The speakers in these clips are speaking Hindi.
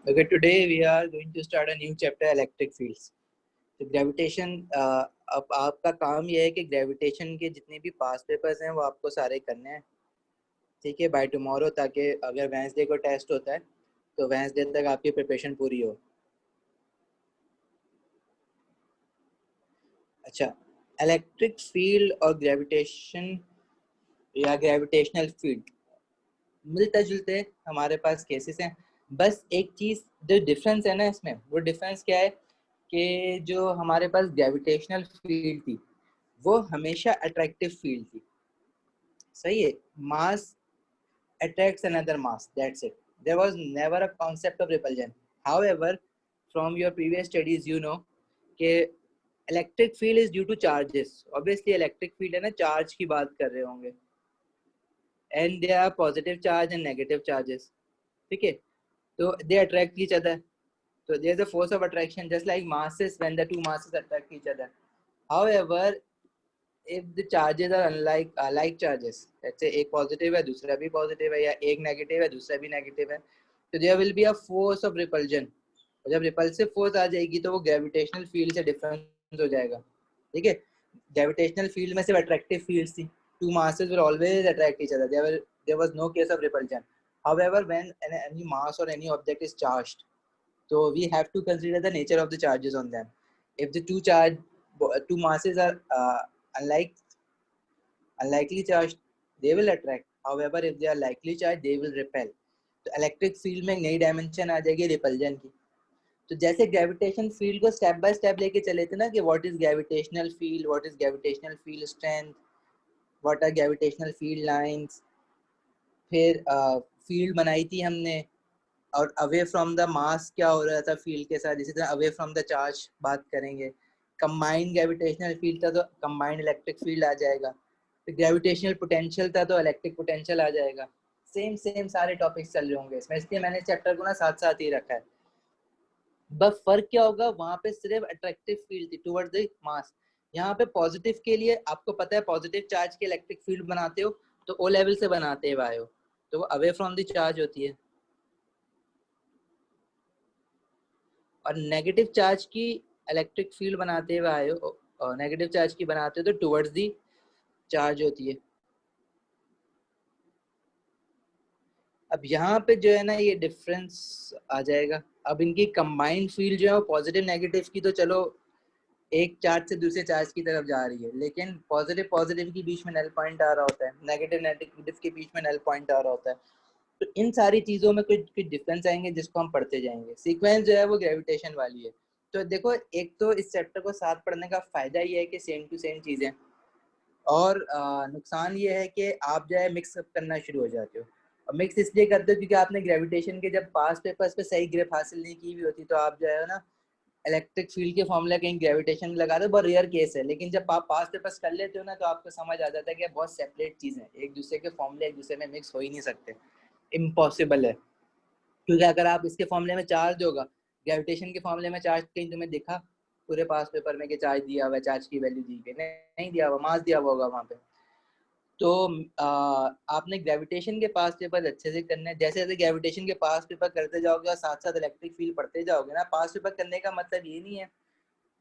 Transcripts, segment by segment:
Okay, today we are going to start a new chapter, electric fields. तो ग्रेविटेशन, अब आपका काम यह है कि ग्रेविटेशन के जितने भी पास पेपर्स हैं वो आपको सारे करने हैं, ठीक है, बाय टुमारो, ताकि अगर वेंसडे को टेस्ट होता है तो वेंसडे तक आपकी प्रिपरेशन पूरी हो। अच्छा, इलेक्ट्रिक फील्ड और ग्रेविटेशन या ग्रेविटेशनल फील्ड मिलते जुलते हमारे पास केसेस हैं। बस एक चीज़ जो डिफरेंस है ना इसमें, वो डिफरेंस क्या है कि जो हमारे पास ग्रेविटेशनल फील्ड थी वो हमेशा अट्रैक्टिव फील्ड थी, सही है। मास attracts another mass, that's it. There was never a concept of repulsion. However, from your previous studies you know कि electric field is due to charges. Obviously electric field है ना, charge की बात कर रहे होंगे, and there are positive charge and negative charges, ठीक है। तो they attract each other, so there's a force of attraction just like masses when the two masses attract each other. However, if the charges are unlike like charges, let's say एक पॉजिटिव है दूसरा भी पॉजिटिव है, या एक नेगेटिव है दूसरा भी नेगेटिव है, तो there will be a force of repulsion. और जब रिपल्सिव फोर्स आ जाएगी तो वो ग्रेविटेशनल फील्ड से डिफरेंस हो जाएगा, ठीक है। ग्रेविटेशनल फील्ड में सिर्फ अट्रैक्टिव फील्ड्स थी, two masses will always attract each other, there was no case of repulsion. However, when any mass or any object is charged, so we have to consider the nature of the charges on them. If the two masses are unlike unlikely charged, they will attract. However, if they are likely charged, they will repel. तो इलेक्ट्रिक फील्ड में नई डायमेंशन आ जाएगी रिपल्जन की। तो जैसे ग्रेविटेशन फील्ड को स्टेप बाय स्टेप लेके चले थे ना कि what is gravitational field, what is gravitational field strength, what are gravitational field lines, फिर फील्ड बनाई थी हमने, और अवे फ्रॉम द मास क्या हो रहा था फील्ड के साथ, इसी तरह अवे फ्रॉम द चार्ज बात करेंगे। कंबाइंड ग्रेविटेशनल फील्ड था तो कंबाइंड इलेक्ट्रिक फील्ड आ जाएगा, तो ग्रेविटेशनल पोटेंशियल था तो इलेक्ट्रिक पोटेंशियल आ जाएगा। सेम सेम सारे टॉपिक्स चल रहे होंगे इसमें, इसलिए मैंने चैप्टर को ना साथ साथ ही रखा है। बस फर्क क्या होगा, वहां पे सिर्फ अट्रैक्टिव फील्ड थी टुवर्ड्स द मास, यहाँ पे पॉजिटिव के लिए आपको पता है पॉजिटिव चार्ज के इलेक्ट्रिक फील्ड बनाते हो तो ओ लेवल से बनाते हो, तो वो अवे फ्रॉम द चार्ज होती है। और नेगेटिव चार्ज की इलेक्ट्रिक फील्ड बनाते हुए आए हो, और नेगेटिव चार्ज की बनाते हो तो टुवर्ड्स दी चार्ज होती है। अब यहाँ पे जो है ना ये डिफरेंस आ जाएगा। अब इनकी कंबाइंड फील्ड जो है वो पॉजिटिव नेगेटिव की तो चलो एक चार्ज से दूसरे चार्ज की तरफ जा रही है, लेकिन पॉजिटिव पॉजिटिव के बीच में नल पॉइंट आ रहा होता है, नेगेटिव नेगेटिव के बीच में नल पॉइंट आ रहा होता है। तो इन सारी चीजों में कुछ कुछ डिफरेंस आएंगे जिसको हम पढ़ते जाएंगे। सीक्वेंस जो है वो ग्रेविटेशन वाली है। तो देखो, एक तो इस चैप्टर को साथ पढ़ने का फायदा ये है कि सेम टू सेम चीजें, और नुकसान ये है कि आप जो है मिक्स अप करना शुरू हो जाते हो। और मिक्स इसलिए करते हो क्योंकि आपने ग्रेविटेशन के जब पास पेपर्स पे सही ग्रिप हासिल नहीं की हुई होती, तो आप जो है ना इलेक्ट्रिक फील्ड के फॉर्मूला कहीं ग्रेविटेशन लगा दो, बहुत रेयर केस है। लेकिन जब आप पास पेपर्स कर लेते हो ना तो आपको समझ आ जाता है कि बहुत सेपरेट चीज़ है, एक दूसरे के फॉर्मूले एक दूसरे में मिक्स हो ही नहीं सकते, इम्पॉसिबल है। क्योंकि अगर आप इसके फॉर्मूले में चार्ज होगा, ग्रेविटेशन के फॉर्मूले में चार्ज कहीं तुम्हें दिखा पूरे पास पेपर में कि चार्ज दिया हुआ है, चार्ज की वैल्यू दी गई नहीं दिया हुआ, मास दिया हुआ होगा वहाँ पे। तो आपने ग्रेविटेशन के पास पेपर अच्छे से करने, जैसे जैसे ग्रेविटेशन के पास पेपर करते जाओगे और साथ साथ इलेक्ट्रिक फील्ड पढ़ते जाओगे ना, पास पेपर करने का मतलब ये नहीं है।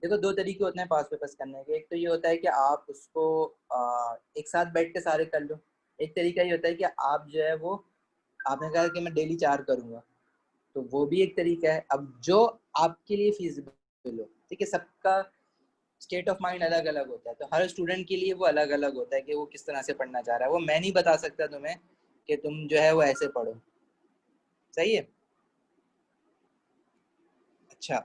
देखो, दो तरीके होते हैं पास पेपर्स करने के। एक तो ये होता है कि आप उसको एक साथ बैठ के सारे कर लो। एक तरीका ये होता है कि आप जो है वो, आपने कहा कि मैं डेली 4 करूंगा, तो वो भी एक तरीका है। अब जो आपके लिए फीजिबल हो, ठीक है, सबका स्टेट ऑफ माइंड अलग अलग होता है, तो हर स्टूडेंट के लिए वो अलग अलग होता है कि वो किस तरह से पढ़ना चाह रहा है। वो मैं नहीं बता सकता तुम्हें कि तुम जो है वो ऐसे पढ़ो, सही है। अच्छा,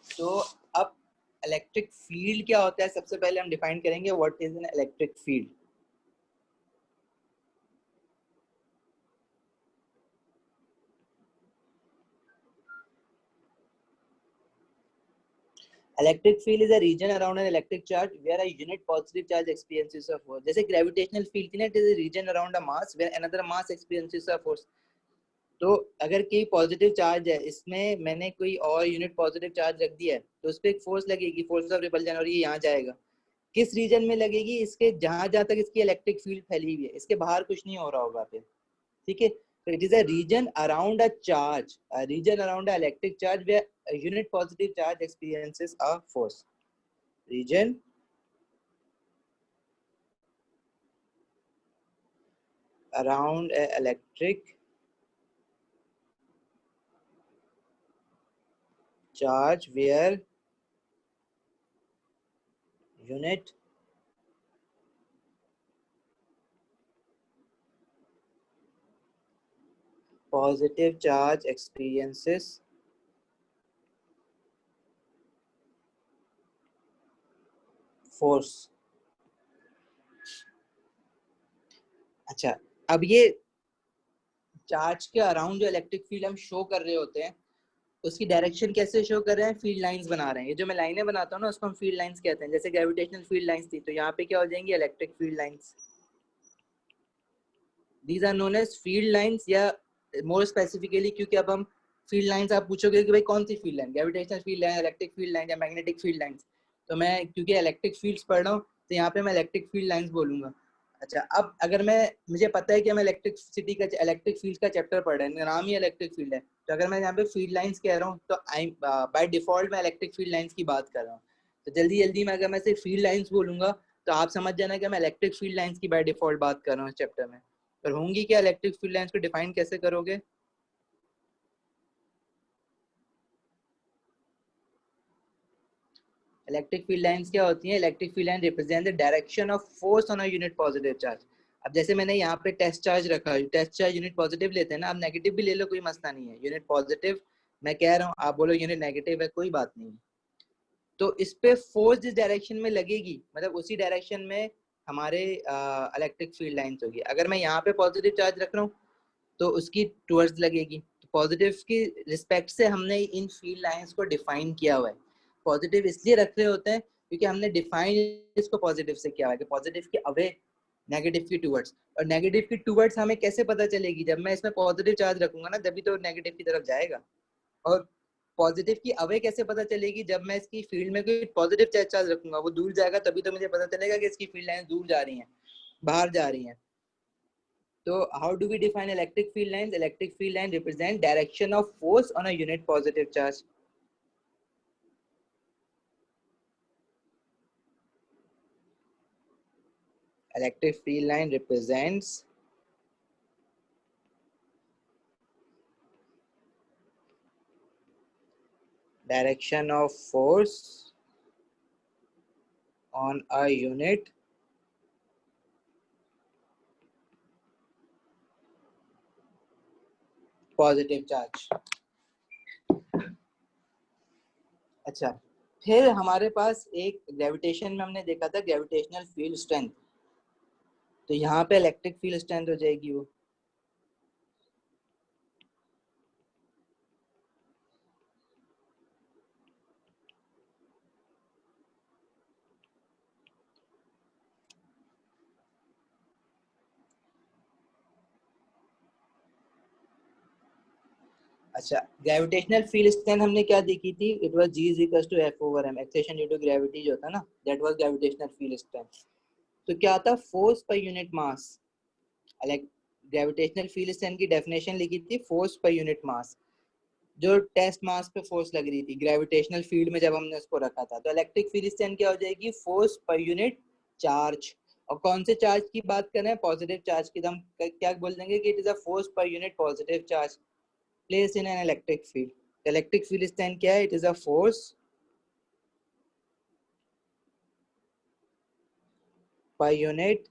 तो अब इलेक्ट्रिक फील्ड क्या होता है, सबसे पहले हम डिफाइन करेंगे what is an electric field. Electric field is a region around an electric charge where a unit positive charge experiences a force. जैसे ग्रेविटेशनल फील्ड थी ना, it is a region around a mass where another mass experiences a force. तो अगर कोई पॉजिटिव चार्ज है, इसमें मैंने कोई और यूनिट पॉजिटिव चार्ज रख दिया है, तो उस पर एक फोर्स लगेगी, फोर्स ऑफ रिपल्जन, और ये यहाँ जाएगा। किस रीजन में लगेगी, इसके जहां जहां तक इसकी इलेक्ट्रिक फील्ड फैली हुई है, इसके बाहर कुछ नहीं हो रहा होगा फिर, ठीक है। So it is a region around a charge, a region around an electric charge where a unit positive charge experiences a force. Region around an electric charge where unit positive charge experiences force. अच्छा, अब ये चार्ज के अराउंड जो इलेक्ट्रिक फील्ड हम शो कर रहे होते हैं उसकी डायरेक्शन कैसे शो कर रहे हैं, फील्ड लाइंस बना रहे हैं। ये जो मैं लाइनें बनाता हूँ ना उसको हम फील्ड लाइंस कहते हैं। जैसे ग्रेविटेशनल फील्ड लाइंस थी तो यहाँ पे क्या हो जाएंगी, electric field lines. These are known as field lines, या मोर स्पेसिफिकली क्योंकि अब हम फील्ड लाइंस आप पूछोगे कि भाई कौन सी field line, gravitational field line, electric field line या मैग्नेटिक फील्ड लाइंस, तो मैं क्योंकि इलेक्ट्रिक फील्ड्स पढ़ रहा हूँ तो यहाँ पे मैं इलेक्ट्रिक फील्ड लाइंस बोलूंगा। अच्छा, अब अगर मैं मुझे पता है कि हम इलेक्ट्रिसिटी का इलेक्ट्रिक फील्ड का चैप्टर पढ़ रहे हैं, नाम ही इलेक्ट्रिक फील्ड है, तो अगर मैं यहाँ पे फील्ड लाइंस कह रहा हूँ तो आई बाय डिफॉल्ट मैं इलेक्ट्रिक फील्ड लाइंस की बात कर रहा हूँ। तो जल्दी जल्दी में अगर मैं सिर्फ फील्ड लाइंस बोलूंगा तो आप समझ जाना कि मैं इलेक्ट्रिक फील्ड लाइंस की बाय डिफॉल्ट बात कर रहा हूँ इस चैप्टर में। पर होंगी क्या, इलेक्ट्रिक फील्ड लाइंस को डिफाइन कैसे करोगे? इलेक्ट्रिक फील्ड लाइंस क्या होती हैं? Electric field line represent the direction of force on a unit positive charge. अब जैसे मैंने यहाँ पे टेस्ट चार्ज रखा है, टेस्ट चार्ज यूनिट पॉजिटिव लेते हैं ना, आप नेगेटिव भी ले लो कोई मसला नहीं है, यूनिट पॉजिटिव मैं कह रहा हूँ, आप बोलो यूनिट नेगेटिव है, कोई बात नहीं। तो इस पे फोर्स जिस डायरेक्शन में लगेगी मतलब उसी डायरेक्शन में हमारे इलेक्ट्रिक फील्ड लाइंस होगी। अगर मैं यहाँ पे पॉजिटिव चार्ज रख रहा हूँ तो उसकी टुवर्ड्स लगेगी। तो पॉजिटिव की रिस्पेक्ट से हमने इन फील्ड लाइंस को डिफाइन किया हुआ है। पॉजिटिव इसलिए रख रहे होते हैं क्योंकि हमने डिफाइन इसको पॉजिटिव से किया हुआ है कि पॉजिटिव के अवे नेगेटिव की टुवर्ड्स। और नेगेटिव की टुवर्ड्स हमें कैसे पता चलेगी, जब मैं इसमें पॉजिटिव चार्ज रखूंगा ना तभी तो नेगेटिव की तरफ जाएगा। और पॉजिटिव की अवे कैसे पता चलेगी, जब मैं इसकी फील्ड में कोई पॉजिटिव चार्ज रखूंगा वो दूर जाएगा तभी तो मुझे पता चलेगा कि इसकी फील्ड लाइन दूर जा रही हैं, बाहर जा रही हैं। So how do we define electric field lines? Electric field line represent direction of force on a unit positive charge. Electric field line represents direction of force on a unit positive charge. अच्छा, फिर हमारे पास एक ग्रेविटेशन में हमने देखा था ग्रेविटेशनल फील्ड स्ट्रेंथ, तो यहाँ पे इलेक्ट्रिक फील्ड स्ट्रेंथ हो जाएगी वो। अच्छा, ग्रेविटेशनल फील्ड स्ट्रेंथ हमने क्या देखी थी, it was g is equals to f over m, acceleration due to gravity जो था ना, that was gravitational field strength. तो क्या था, force per unit mass. Gravitational field strength की डेफिनेशन लिखी थी, फोर्स पर यूनिट मास, जो टेस्ट मास पे फोर्स लग रही थी ग्रेविटेशनल फील्ड में जब हमने उसको रखा था। तो इलेक्ट्रिक फील्ड स्ट्रेंथ क्या हो जाएगी, फोर्स पर यूनिट चार्ज। और कौन से चार्ज की बात करें, पॉजिटिव चार्ज की, तो हम क्या बोल देंगे कि it is a force per unit positive charge place in an electric field. Electric field strength क्या है, it is a force per unit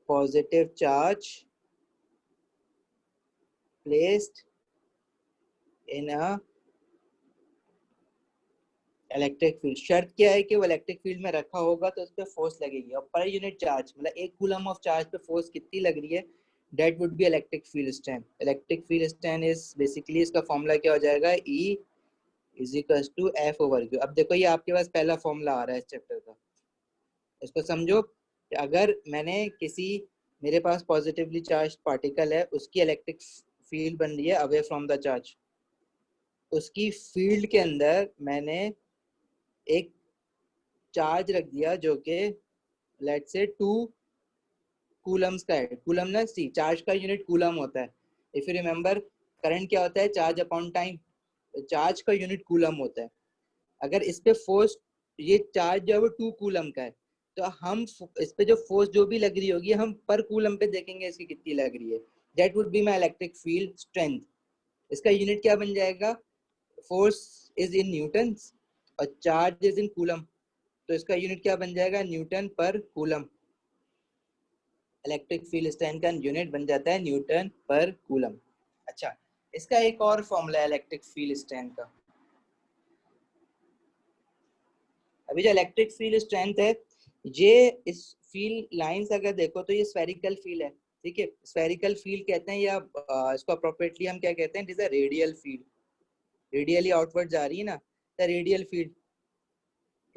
positive charge placed in a electric field. शर्त क्या है कि वो इलेक्ट्रिक फील्ड में रखा होगा तो उस पर फोर्स लगेगी। और पर यूनिट चार्ज मतलब एक कूलम ऑफ चार्ज पे फोर्स कितनी लग रही है, that would be electric field strength. Electric field strength is basically, इसका फॉर्मूला क्या हो जाएगा, E is equal to F over Q। अब देखो ये आपके पास पहला फॉर्मूला आ रहा है इस चैप्टर का, इसको समझो कि अगर मैंने किसी, मेरे पास पॉजिटिवली चार्ज पार्टिकल है, उसकी इलेक्ट्रिक फील्ड बन रही है अवे फ्रॉम द चार्ज, उसकी फील्ड के अंदर मैंने एक चार्ज रख दिया जो कि लेट्स से 2 कूलम्स का है, कूलम ना सी चार्ज का यूनिट कूलम होता है। इफ यू रिमेंबर करंट क्या होता है, चार्ज अपॉन टाइम, चार्ज का यूनिट कूलम होता है। अगर इस पे फोर्स, ये चार्ज जो है वो 2 कूलम का है, तो हम इस पे जो फोर्स जो भी लग रही होगी हम पर कूलम पे देखेंगे इसकी कितनी लग रही है, that would be my electric field strength. इसका यूनिट क्या बन जाएगा, फोर्स इज इन न्यूटन्स और चार्ज इज इन कूलम, तो इसका यूनिट क्या बन जाएगा, न्यूटन पर कूलम। इलेक्ट्रिक फील्ड स्ट्रेंथ का यूनिट बन जाता है न्यूटन पर कूलम। अच्छा, इसका एक और फॉर्मूला है इलेक्ट्रिक फील्ड स्ट्रेंथ का। अभी जो इलेक्ट्रिक फील्ड स्ट्रेंथ है, ये इस फील्ड लाइंस अगर देखो तो ये स्फेरिकल फील्ड है, ठीक है, स्फेरिकल फील्ड कहते हैं, या इसको अप्रोप्रिएटली हम क्या कहते हैं, it is a radial field, radially outward जा रही है ना, the radial field.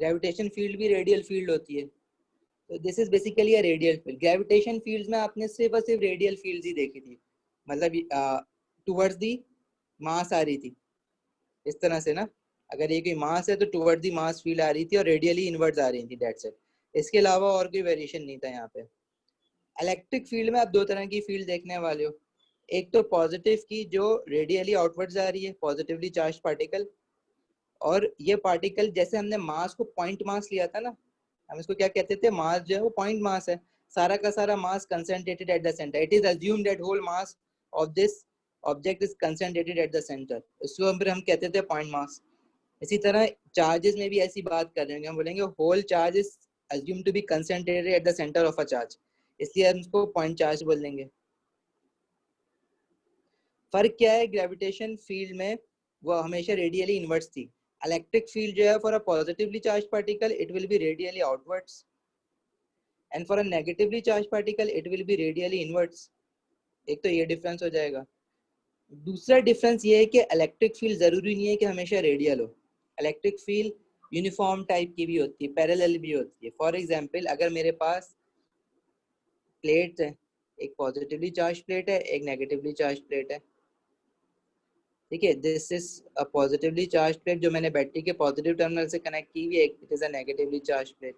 Gravitation field भी रेडियल फील्ड होती है, तो this is basically a radial field. Gravitation fields में आपने सिर्फ और सिर्फ रेडियल फील्ड्स ही देखी थी, मतलब टुवर्ड्स दी मास आ रही थी इस तरह से ना, अगर ये कोई मास है तो टुवर्ड दी मास फील्ड आ रही थी और रेडियली इनवर्ट्स आ रही थी, दैट्स इट। इसके अलावा और कोई वेरिएशन नहीं था यहाँ पे। इलेक्ट्रिक फील्ड में आप दो तरह की फील्ड देखने वाले हो, एक तो पॉजिटिव की जो रेडियली आउटवर्ड्स आ रही है, पॉजिटिवली चार्ज पार्टिकल, और ये पार्टिकल जैसे हमने मास को पॉइंट मास लिया था ना, हम इसको क्या कहते थे, मास जो है वो पॉइंट मास है, सारा का सारा mass concentrated at the centre, it is assumed that whole mass of this object is concentrated at the centre, इसको हम कहते थे पॉइंट मास। इसी तरह चार्जेस में भी ऐसी बात कर रहे हैं, हम बोलेंगे whole charge is assumed to be concentrated at the centre of a charge, इसलिए हम इसको पॉइंट चार्ज बोल देंगे। फर्क क्या है, ग्रेविटेशन फील्ड में वो हमेशा रेडियली इनवर्ट्स थी, इलेक्ट्रिक फील्ड जो है for a positively charge particle it will B radially outwards, and for a negatively charge particle it will B radially inverts. एक तो ये डिफरेंस हो जाएगा। दूसरा डिफरेंस ये है कि इलेक्ट्रिक फील्ड जरूरी नहीं है कि हमेशा रेडियल हो, इलेक्ट्रिक फील्ड यूनिफॉर्म टाइप की भी होती है, पैरेलल भी होती है। फॉर एग्जांपल अगर मेरे पास प्लेट्स है, एक पॉजिटिवली चार्ज प्लेट है, एक नेगेटिवली चार्ज प्लेट है, ठीक है, this is a positively charge plate जो मैंने बैटरी के पॉजिटिव टर्मिनल से कनेक्ट की हुई है, it is a negatively charge plate.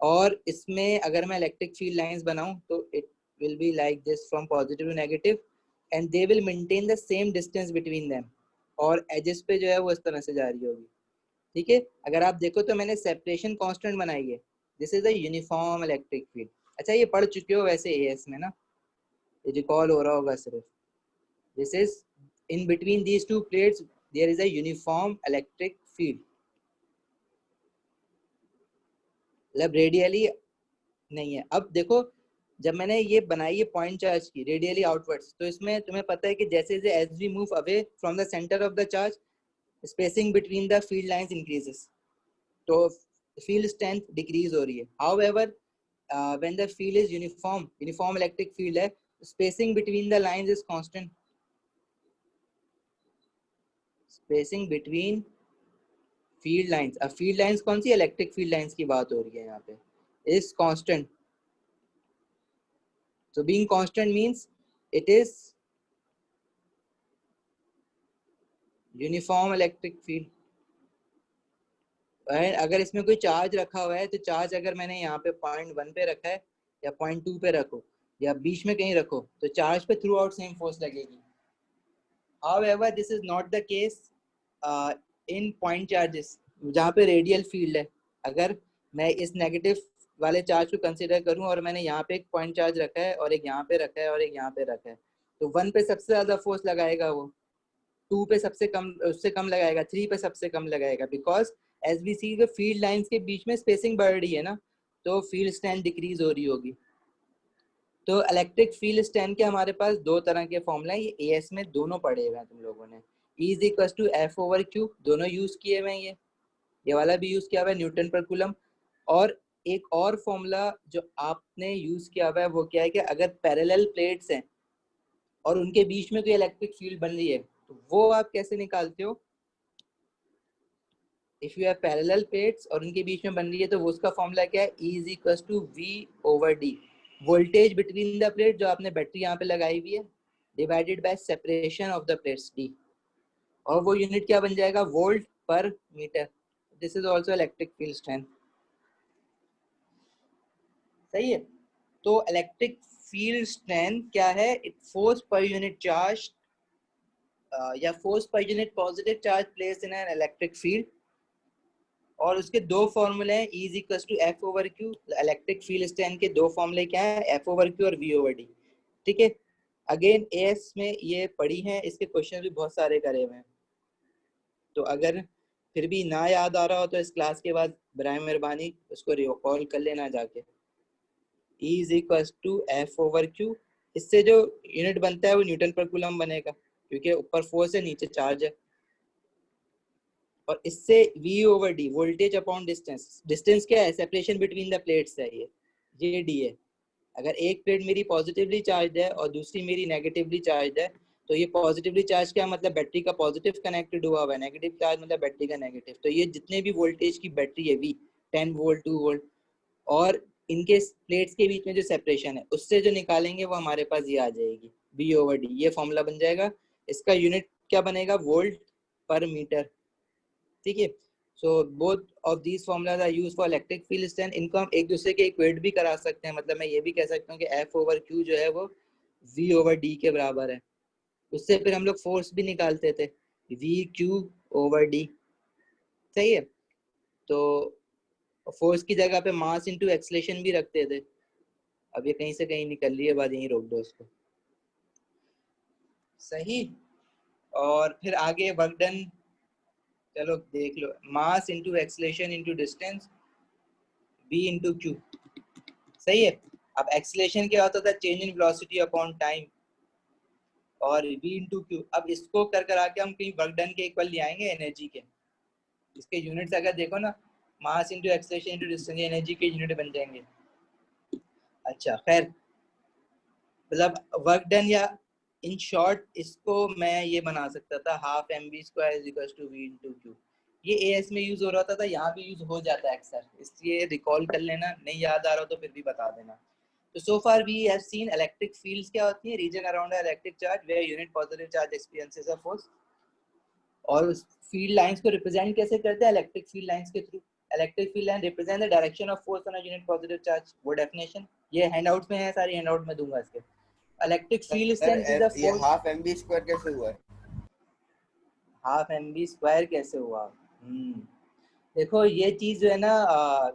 और इसमें अगर मैं इलेक्ट्रिक फील्ड लाइंस बनाऊं तो it will be like this from positive to negative, and they will maintain the same distance between them, और एजेस पे जो है वो इस तरह से जा रही होगी, ठीक है। अगर आप देखो तो मैंने सेपरेशन कांस्टेंट बनाई है, this is a uniform electric field. अच्छा, ये पढ़ चुके हो वैसे एएस में ना, ये रिकॉल हो रहा होगा सिर्फ, this is in between these two plates there is a uniform electric field, मतलब रेडियली नहीं है। अब देखो जब मैंने ये बनाई है पॉइंट चार्ज की रेडियली आउटवर्ड्स, तो इसमें तुम्हें पता है कि जैसे जैसे as we move away from the centre of the charge spacing between the field lines increases, तो फील्ड स्ट्रेंथ डिक्रीज हो रही है। However when the field is uniform electric field है, spacing between the lines is constant, spacing between field lines, अब फील्ड लाइंस कौन सी, इलेक्ट्रिक फील्ड लाइंस की बात हो रही है यहाँ पे, is constant. so being constant means it is uniform electric field. अगर इसमें कोई चार्ज रखा हुआ है तो चार्ज अगर मैंने यहाँ पे पॉइंट 1 पे रखा है या पॉइंट 2 पे रखो या बीच में कहीं रखो तो चार्ज पे थ्रू आउट सेम फोर्स लगेगी। However, this is not the case in point charges जहाँ पे रेडियल फील्ड है। अगर मैं इस नेगेटिव वाले चार्ज को कंसिडर करूं और मैंने यहाँ पे एक पॉइंट चार्ज रखा है और एक यहाँ पे रखा है और एक यहाँ पे रखा है, तो 1 पे सबसे ज्यादा फोर्स लगाएगा वो, 2 पे सबसे कम, उससे कम लगाएगा, 3 पे सबसे कम लगाएगा, because as we see field lines के बीच में स्पेसिंग बढ़ रही है ना, तो फील्ड स्ट्रेंथ डिक्रीज हो रही होगी। तो इलेक्ट्रिक फील्ड स्ट्रेंथ के हमारे पास दो तरह के फॉर्मूला है, ये एएस में दोनों पढ़े हुए हैं तुम लोगों ने, E is equal to F over Q, दोनों यूज किए हुए हैं, ये वाला भी यूज किया हुआ है न्यूटन पर कूलम। और एक और फॉर्मूला जो आपने यूज किया हुआ है वो क्या है कि अगर पैरेलल प्लेट्स हैं और उनके बीच में कोई इलेक्ट्रिक फील्ड बन रही है तो वो आप कैसे निकालते हो, if you have parallel plates और उनके बीच में बन रही है तो वो उसका फॉर्मूला क्या है, E is equal to V over D, voltage between the plate जो आपने बैटरी यहाँ पे लगाई हुई है divided by separation of the plates D, और वो यूनिट क्या बन जाएगा, volt per metre. This is also electric field strength, सही है। तो इलेक्ट्रिक फील्ड स्ट्रेंथ क्या है? It force per unit charge या force per unit positive charge place in an electric field. और उसके दो फॉर्मूले हैं, E is equal to F over Q. Electric field strength के दो फॉर्मूले क्या है? एफ ओवर क्यू और वी ओवर डी। ठीक है, अगेन एएस में ये पढ़ी हैं, इसके क्वेश्चन भी बहुत सारे करे हुए हैं। तो अगर फिर भी ना याद आ रहा हो तो इस क्लास के बाद बराए मेहरबानी उसको रिकॉल कर लेना जाके। E is equal to F over Q, इससे जो यूनिट बनता है वो न्यूटन पर कूलम बनेगा, क्योंकि ऊपर फोर्स है नीचे चार्ज है। और इससे V over D, voltage upon distance. Distance क्या है? सेपरेशन बिटवीन द प्लेट्स है, ये डी है। अगर एक प्लेट मेरी पॉजिटिवली चार्ज है और दूसरी मेरी नेगेटिवली चार्ज है, तो ये पॉजिटिवली चार्ज क्या मतलब बैटरी का पॉजिटिव कनेक्टेड हुआ हुआ है, नेगेटिव चार्ज मतलब बैटरी का नेगेटिव। तो ये जितने भी वोल्टेज की बैटरी है V, 10 वोल्ट 2 वोल्ट, और इनके प्लेट्स के बीच में जो सेपरेशन है उससे जो निकालेंगे वो हमारे पास ये आ जाएगी V ओवर डी। ये फॉर्मूला बन जाएगा, इसका यूनिट क्या बनेगा? Volt per metre. ठीक है, so both of these formulas are used for electric field strength. इनको हम एक दूसरे के इक्वेट भी करा सकते हैं, मतलब मैं ये भी कह सकता हूँ कि F ओवर Q जो है वो V ओवर D के बराबर है। उससे फिर हम लोग फोर्स भी निकालते थे, V Q ओवर D। सही है, तो फोर्स की जगह पे मास इंटू एक्सलेशन भी रखते थे। अब ये कहीं से कहीं निकल रही है बात, यहीं रोक दो उसको। सही, और फिर आगे वर्क डन, चलो देख लो, mass into acceleration into distance V into Q। सही है, अब एक्सीलरेशन क्या होता था? Change in velocity upon time, और v इंटू क्यू। अब इसको कर आके हम कहीं वर्क डन के इक्वल ले आएंगे एनर्जी के। इसके यूनिट्स अगर देखो ना, mass into acceleration into distance, energy के यूनिट बन जाएंगे। अच्छा खैर, मतलब वर्क डन, या इन शॉर्ट इसको मैं ये बना सकता था, half m v square is equal to V into Q. ये एएस में यूज हो रहा था, यहाँ भी यूज हो जाता है अक्सर, इसलिए रिकॉल कर लेना, नहीं याद आ रहा तो फिर भी बता देना। तो so far we have seen electric fields क्या होती है? Region around an electric charge where unit positive charge experiences a force। और फील्ड लाइंस को रिप्रेजेंट कैसे करते हैं? इलेक्ट्रिक फील्ड लाइंस के थ्रू। Electric field line represent the direction of force on a unit positive charge. वो डेफिनेशन ये हैंडआउट में है, सारी हैंडआउट में दूंगा इसके। Electric field sir strength is the ये force. Half M B square कैसे हुआ है? हाफ एम बी स्क्वायर कैसे हुआ? देखो ये चीज जो है ना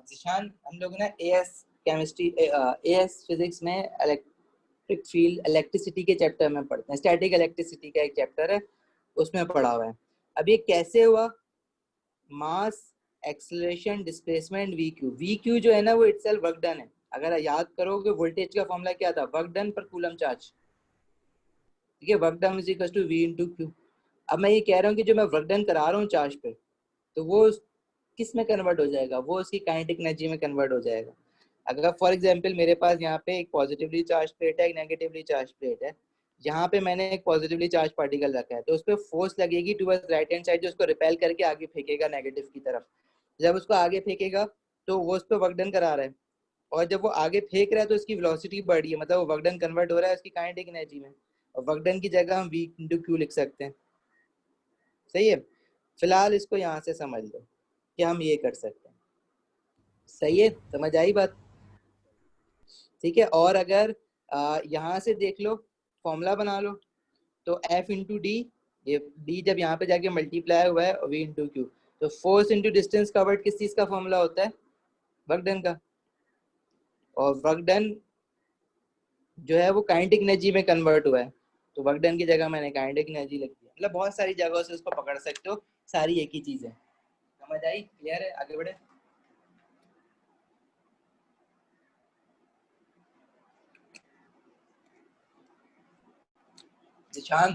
जिशान, हम लोग ना एएस केमिस्ट्री, एएस फिजिक्स में इलेक्ट्रिक फील्ड इलेक्ट्रिसिटी के चैप्टर में पढ़ते हैं। स्टैटिक इलेक्ट्रिसिटी का एक चैप्टर है, उसमें पढ़ा हुआ है। अब ये कैसे हुआ? मास एक्सेलरेशन डिस्प्लेसमेंट वी क्यू जो है ना वो इटसेल्फ वर्क डन है। अगर याद करोगे वोल्टेज का फॉर्मूला क्या था? Work done per coulomb charge. ठीक है, work done is equal to V into Q. अब मैं ये कह रहा हूँ कि जो मैं वर्क डन करा रहा हूँ चार्ज पे, तो वो किस में कन्वर्ट हो जाएगा? वो उसकी काइनेटिक एनर्जी में कन्वर्ट हो जाएगा। अगर फॉर एग्जांपल मेरे पास यहाँ पे एक पॉजिटिवली चार्ज प्लेट है, एक नेगेटिवली चार्ज प्लेट है, यहाँ पे मैंने एक पॉजिटिवली चार्ज पार्टिकल रखा है, तो उस पर फोर्स लगेगी टुवर्ड्स राइट हैंड साइड, जो उसको रिपेल करके आगे फेंकेगा नेगेटिव की तरफ। जब उसको आगे फेंकेगा तो वो उस पर वर्क डन करा रहा है, और जब वो आगे फेंक रहा है तो उसकी वेलोसिटी बढ़ रही है, मतलब वो वर्क डन कन्वर्ट हो रहा है उसकी काइनेटिक एनर्जी में। और वर्क डन की जगह हम वी इंटू क्यू लिख सकते हैं। सही है, फिलहाल इसको यहाँ से समझ लो कि हम ये कर सकते हैं। सही है, समझ आई बात? ठीक है, और अगर यहाँ से देख लो, फॉर्मूला बना लो, तो F इंटू डी, ये डी जब यहाँ पे जाके मल्टीप्लाई हुआ है V इंटू क्यू, तो फोर्स इंटू डिस्टेंस कवर्ड किस चीज का फॉर्मूला होता है? वर्क डन का। और वर्क डन जो है वो काइनेटिक एनर्जी में कन्वर्ट हुआ है, तो वर्क डन की जगह मैंने काइनेटिक एनर्जी लिख दिया। मतलब बहुत सारी जगहों से उसको पकड़ सकते हो, सारी एक ही चीज है। समझ आई? क्लियर है? आगे बढ़े। जिशान,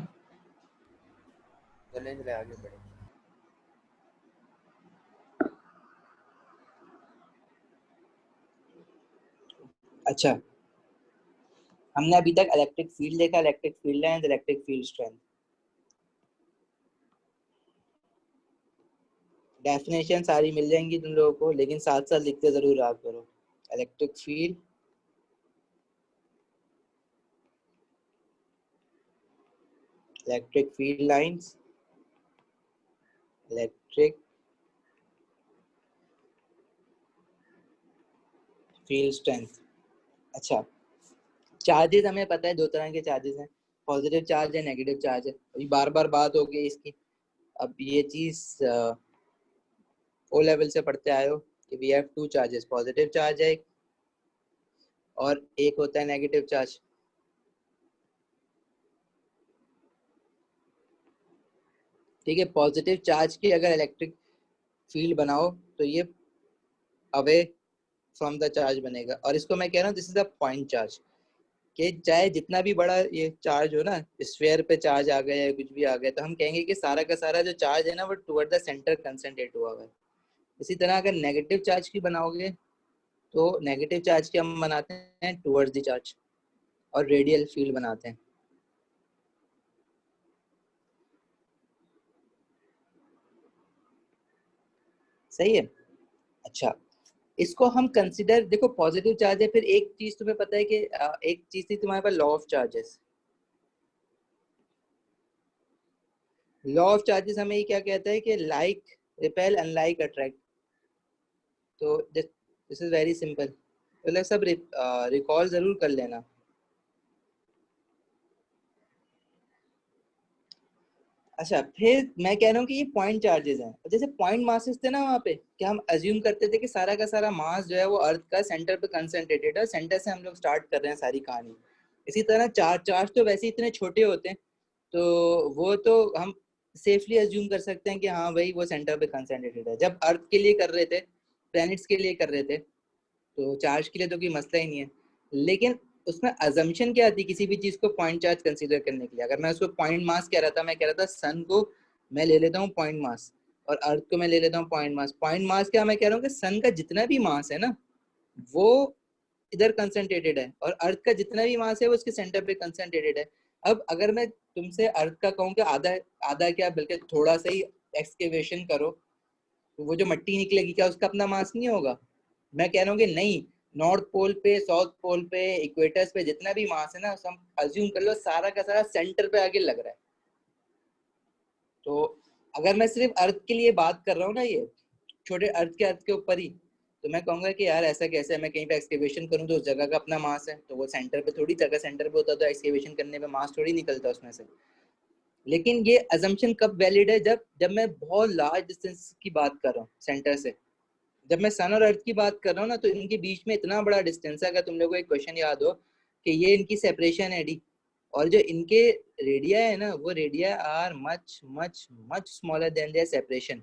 चले चले आगे बढ़े। अच्छा, हमने अभी तक इलेक्ट्रिक फील्ड देखा, electric field lines, electric field strength. Definition सारी मिल जाएंगी तुम लोगों को, लेकिन साथ साथ लिखते जरूर रहा करो। Electric field, electric field lines, electric field strength. अच्छा, चार्जेस हमें पता है, दो तरह के चार्जेस हैं, पॉजिटिव चार्ज है, नेगेटिव चार्ज है। अभी बार बार बात हो गई इसकी। अब ये चीज ओ लेवल से पढ़ते आए हो कि we have two charges, positive charge है और एक होता है नेगेटिव चार्ज। ठीक है, पॉजिटिव चार्ज की अगर इलेक्ट्रिक फील्ड बनाओ तो ये अवे फ्रॉम द चार्ज बनेगा, और इसको मैं कह रहा हूँ this is the point charge. कि चाहे जितना भी बड़ा ये चार्ज हो ना, स्फीयर पे चार्ज आ गया या कुछ भी आ गया, तो हम कहेंगे कि सारा का सारा जो चार्ज है ना वो टुवर्ड द सेंटर कंसंट्रेट हुआ हुआ है। इसी तरह अगर नेगेटिव चार्ज की बनाओगे तो नेगेटिव चार्ज की हम बनाते हैं टुवर्ड्स द चार्ज और रेडियल फील्ड बनाते हैं। सही है। अच्छा, इसको हम कंसिडर, देखो पॉजिटिव चार्ज है, फिर एक चीज तुम्हें पता है कि एक चीज थी तुम्हारे पास, law of charges. Law of charges हमें ये क्या कहता है कि लाइक रिपेल अनलाइक अट्रैक्ट। तो दिस इज वेरी सिंपल, मतलब सब रिकॉल जरूर कर लेना। अच्छा, फिर मैं कह रहा हूँ कि ये पॉइंट चार्जेस हैं। जैसे पॉइंट मासेस थे ना वहाँ पे, कि हम अज्यूम करते थे कि सारा का सारा मास जो है वो अर्थ का सेंटर पे कंसंट्रेटेड है, सेंटर से हम लोग स्टार्ट कर रहे हैं सारी कहानी। इसी तरह चार्ज तो वैसे इतने छोटे होते हैं, तो वो तो हम सेफली अज्यूम कर सकते हैं कि हाँ भाई वो सेंटर पे कंसंट्रेटेड है। जब अर्थ के लिए कर रहे थे, प्लैनेट्स के लिए कर रहे थे, तो चार्ज के लिए तो कोई मसला ही नहीं है। लेकिन उसमें अजम्पशन क्या थी किसी भी चीज को पॉइंट चार्ज कंसीडर करने के लिए? अगर मैं उसको पॉइंट मास कह रहा था, मैं कह रहा था सन को मैं ले लेता हूँ पॉइंट मास, और अर्थ को मैं ले लेता हूँ पॉइंट मास। पॉइंट मास क्या मैं कह रहा हूँ कि सन का जितना भी मास है ना वो इधर कंसंट्रेटेड है, और अर्थ का जितना भी मास है वो उसके सेंटर पे कंसंट्रेटेड है। अब अगर मैं तुमसे अर्थ का कहूँ कि आधा, आधा क्या बल्कि थोड़ा सा ही एक्सकेवेशन करो, तो वो जो मट्टी निकलेगी क्या उसका अपना मास नहीं होगा? मैं कह रहा हूँ कि नहीं, नॉर्थ पोल पे, साउथ पोल पे, इक्वेटर्स पे जितना भी मास है ना, हम अज्यूम कर लो सारा का सारा सेंटर पे आके लग रहा है। तो अगर मैं सिर्फ अर्थ के लिए बात कर रहा हूँ ना, ये छोटे अर्थ के ऊपर ही, तो मैं कहूंगा कि यार ऐसा कैसे है, मैं कहीं पे एक्सकेवेशन करूँ तो उस जगह का अपना मास है, तो वो सेंटर पे थोड़ी, जगह सेंटर पे होता तो एक्सकेवेशन करने पे मास थोड़ी निकलता उसमें से। लेकिन ये अजम्पशन कब वैलिड है? जब जब मैं बहुत लार्ज डिस्टेंस की बात कर रहा हूँ सेंटर से। जब मैं सन और अर्थ की बात कर रहा हूँ ना, तो इनके बीच में इतना बड़ा डिस्टेंस है। अगर तुम लोगों को एक क्वेश्चन याद हो कि ये इनकी सेपरेशन है डी, और जो इनके रेडिया है ना, वो radii are much much much smaller than their separation.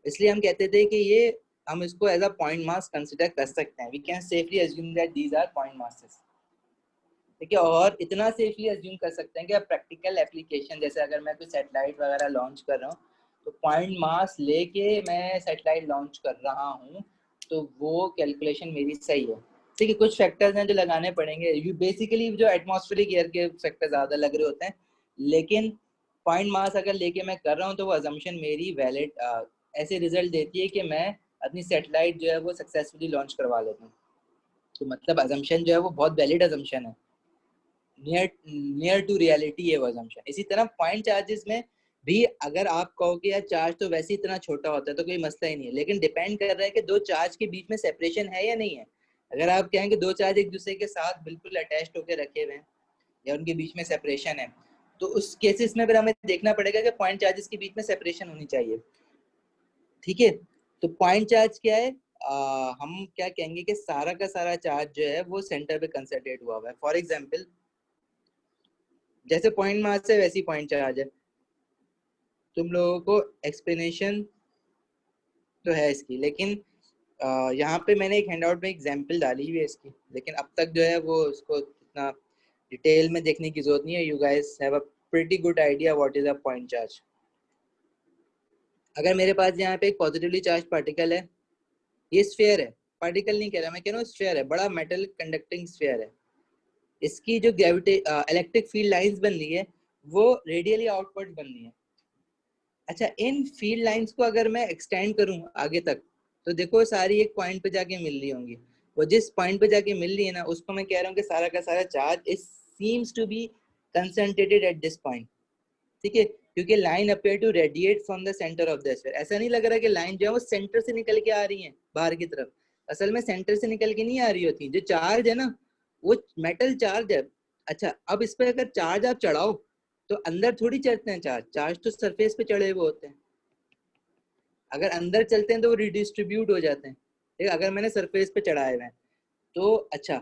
इसलिए हम कहते थे कि ये, हम इसको as a point mass consider कर सकते हैं। We can safely assume that these are point masses. ठीक है, और इतना सेफली अज्यूम कर सकते हैं कि अब प्रैक्टिकल एप्लीकेशन, जैसे अगर मैं कोई सैटेलाइट वगैरह लॉन्च कर रहा हूँ, तो पॉइंट मास लेके मैं सैटेलाइट लॉन्च कर रहा हूँ, तो वो कैलकुलेशन मेरी सही है। ठीक है, कुछ फैक्टर्स हैं जो लगाने पड़ेंगे, ये बेसिकली जो एटमॉस्फेरिक एयर के फैक्टर ज़्यादा लग रहे होते हैं, लेकिन पॉइंट मास अगर लेके मैं कर रहा हूँ तो वो अजम्पशन मेरी वैलिड ऐसे रिजल्ट देती है कि मैं अपनी सैटेलाइट जो है वो सक्सेसफुली लॉन्च करवा लेता हूँ। तो मतलब अजम्पशन जो है वो बहुत वैलिड अजम्पशन है, नियर नियर टू रियलिटी है वो assumption। इसी तरह पॉइंट चार्जेस में भी अगर आप कहो कि यार चार्ज तो वैसे ही इतना छोटा होता है तो कोई मसला ही नहीं है, लेकिन डिपेंड कर रहा है कि दो चार्ज के बीच में सेपरेशन है या नहीं है। अगर आप कहें कि दो चार्ज एक दूसरे के साथ बिल्कुल अटैच्ड होकर रखे हुए हैं या उनके बीच में सेपरेशन है, तो उस केसेस में फिर हमें देखना पड़ेगा कि पॉइंट चार्जेस के बीच में सेपरेशन होनी चाहिए। ठीक है, तो पॉइंट चार्ज क्या है? हम क्या कहेंगे कि सारा का सारा चार्ज जो है वो सेंटर पे कंसंट्रेट हुआ हुआ है। फॉर एग्जाम्पल, जैसे पॉइंट मास है वैसी पॉइंट चार्ज है। तुम लोगों को एक्सप्लेनेशन तो है इसकी, लेकिन यहाँ पे मैंने एक हैंडआउट में एग्जांपल डाली हुई है इसकी, लेकिन अब तक जो है वो उसको इतना डिटेल में देखने की जरूरत नहीं है। You guys have a pretty good idea what is a point charge. अगर मेरे पास यहाँ पे एक पॉजिटिवली चार्ज पार्टिकल है, ये स्फीयर है, पार्टिकल नहीं कह रहा, मैं कह रहा हूँ स्फीयर है, बड़ा मेटल कंडक्टिंग स्फीयर है। इसकी जो ग्रेविटी इलेक्ट्रिक फील्ड लाइंस बन रही है वो रेडियली आउटवर्ड बन रही है। अच्छा, इन फील्ड लाइंस को अगर मैं एक्सटेंड करूं आगे तक, तो देखो सारी एक पॉइंट पे जाके मिल रही होंगी। वो जिस पॉइंट पे जाके मिल रही है ना, उसको मैं कह रहा हूँ कि सारा का सारा charge is seems to be concentrated at this point. ठीक है, क्योंकि line appear to radiate from the centre of the sphere. ऐसा नहीं लग रहा कि लाइन जो है वो सेंटर से निकल के आ रही है बाहर की तरफ, असल में सेंटर से निकल के नहीं आ रही होती। जो चार्ज है ना, वो मेटल चार्ज है। अच्छा, अब इस पे अगर चार्ज आप चढ़ाओ तो अंदर थोड़ी चढ़ते हैं चार्ज, चार्ज तो सरफेस पे चढ़े हुए होते हैं। अगर अंदर चलते हैं तो वो रिडिस्ट्रीब्यूट हो जाते हैं, ठीक है, अगर मैंने सरफेस पे चढ़ाए हुए हैं तो। अच्छा,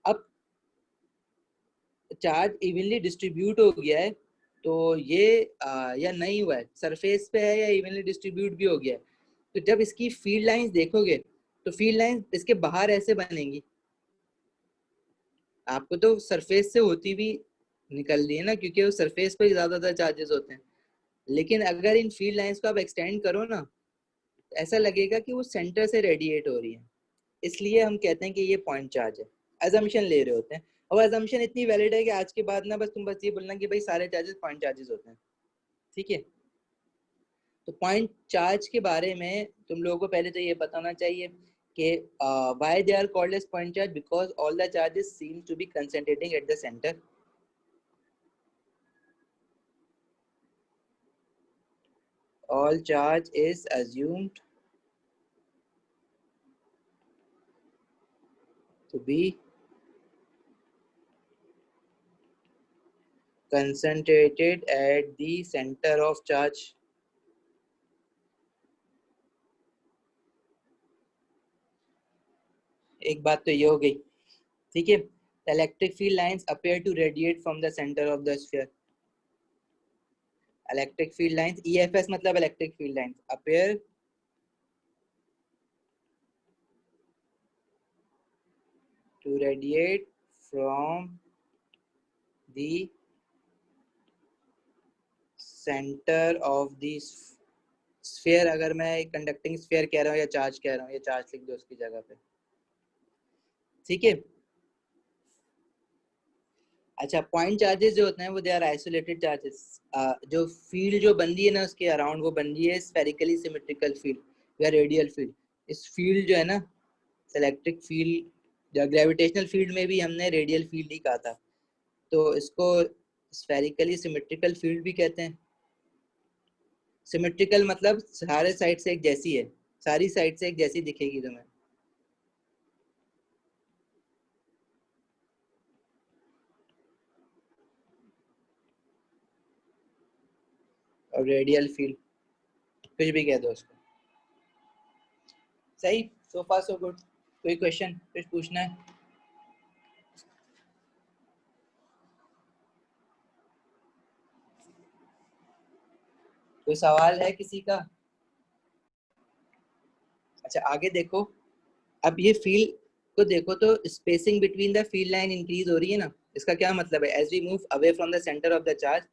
अब चार्ज इवनली डिस्ट्रीब्यूट हो गया है तो ये या नहीं हुआ है, सरफेस पे है या इवनली डिस्ट्रीब्यूट भी हो गया है। तो जब इसकी फील्ड लाइंस देखोगे तो फील्ड लाइंस इसके बाहर ऐसे बनेंगी, आपको तो सरफेस से होती भी निकल रही है ना, क्योंकि वो सरफेस पे ज्यादातर चार्जेस होते हैं। लेकिन अगर इन फील्ड लाइंस को आप एक्सटेंड करो ना, ऐसा लगेगा कि वो सेंटर से रेडिएट हो रही है, इसलिए हम कहते हैं कि ये पॉइंट चार्ज है। अजम्पशन ले रहे होते हैं, और अजम्पशन इतनी वैलिड है कि आज के बाद ना बस तुम बस ये बोलना कि भाई सारे चार्जेस पॉइंट चार्जेस होते हैं, ठीक है। तो पॉइंट चार्ज के बारे में तुम लोगों को पहले तो ये पता होना चाहिए कि why they are called as point charge, because all the charges seem to be concentrating at the centre. All charge is assumed to be concentrated at the center of charge. एक बात तो ये हो गई, ठीक है। The electric field lines appear to radiate from the center of the sphere. Electric field lines, EFS मतलब electric field lines appear to radiate from the center of the sphere। अगर मैं कंडक्टिंग स्फीयर कह रहा हूँ या चार्ज कह रहा हूँ, या चार्ज लिख दो उसकी जगह पे, ठीक है। अच्छा, पॉइंट चार्जेस जो होते हैं वो दे आर आइसोलेटेड चार्जेस। जो फील्ड जो बन रही है ना उसके अराउंड, वो बन रही है स्फेरिकली सिमेट्रिकल फील्ड या रेडियल फील्ड। इस फील्ड जो है ना, इलेक्ट्रिक फील्ड या ग्रेविटेशनल फील्ड में भी हमने रेडियल फील्ड ही कहा था, तो इसको स्फेरिकली सिमेट्रिकल फील्ड भी कहते हैं। सिमेट्रिकल मतलब सारे साइड से एक जैसी है, सारी साइड से एक जैसी दिखेगी तुम्हें। और रेडियल फील्ड कुछ भी कह दो उसको, सही। सो फार सो गुड। कोई क्वेश्चन कुछ पूछना है? कोई सवाल है किसी का? अच्छा, आगे देखो। अब ये फील्ड को देखो तो spacing between the field line increase हो रही है ना। इसका क्या मतलब है? As we move away from the centre of the charge,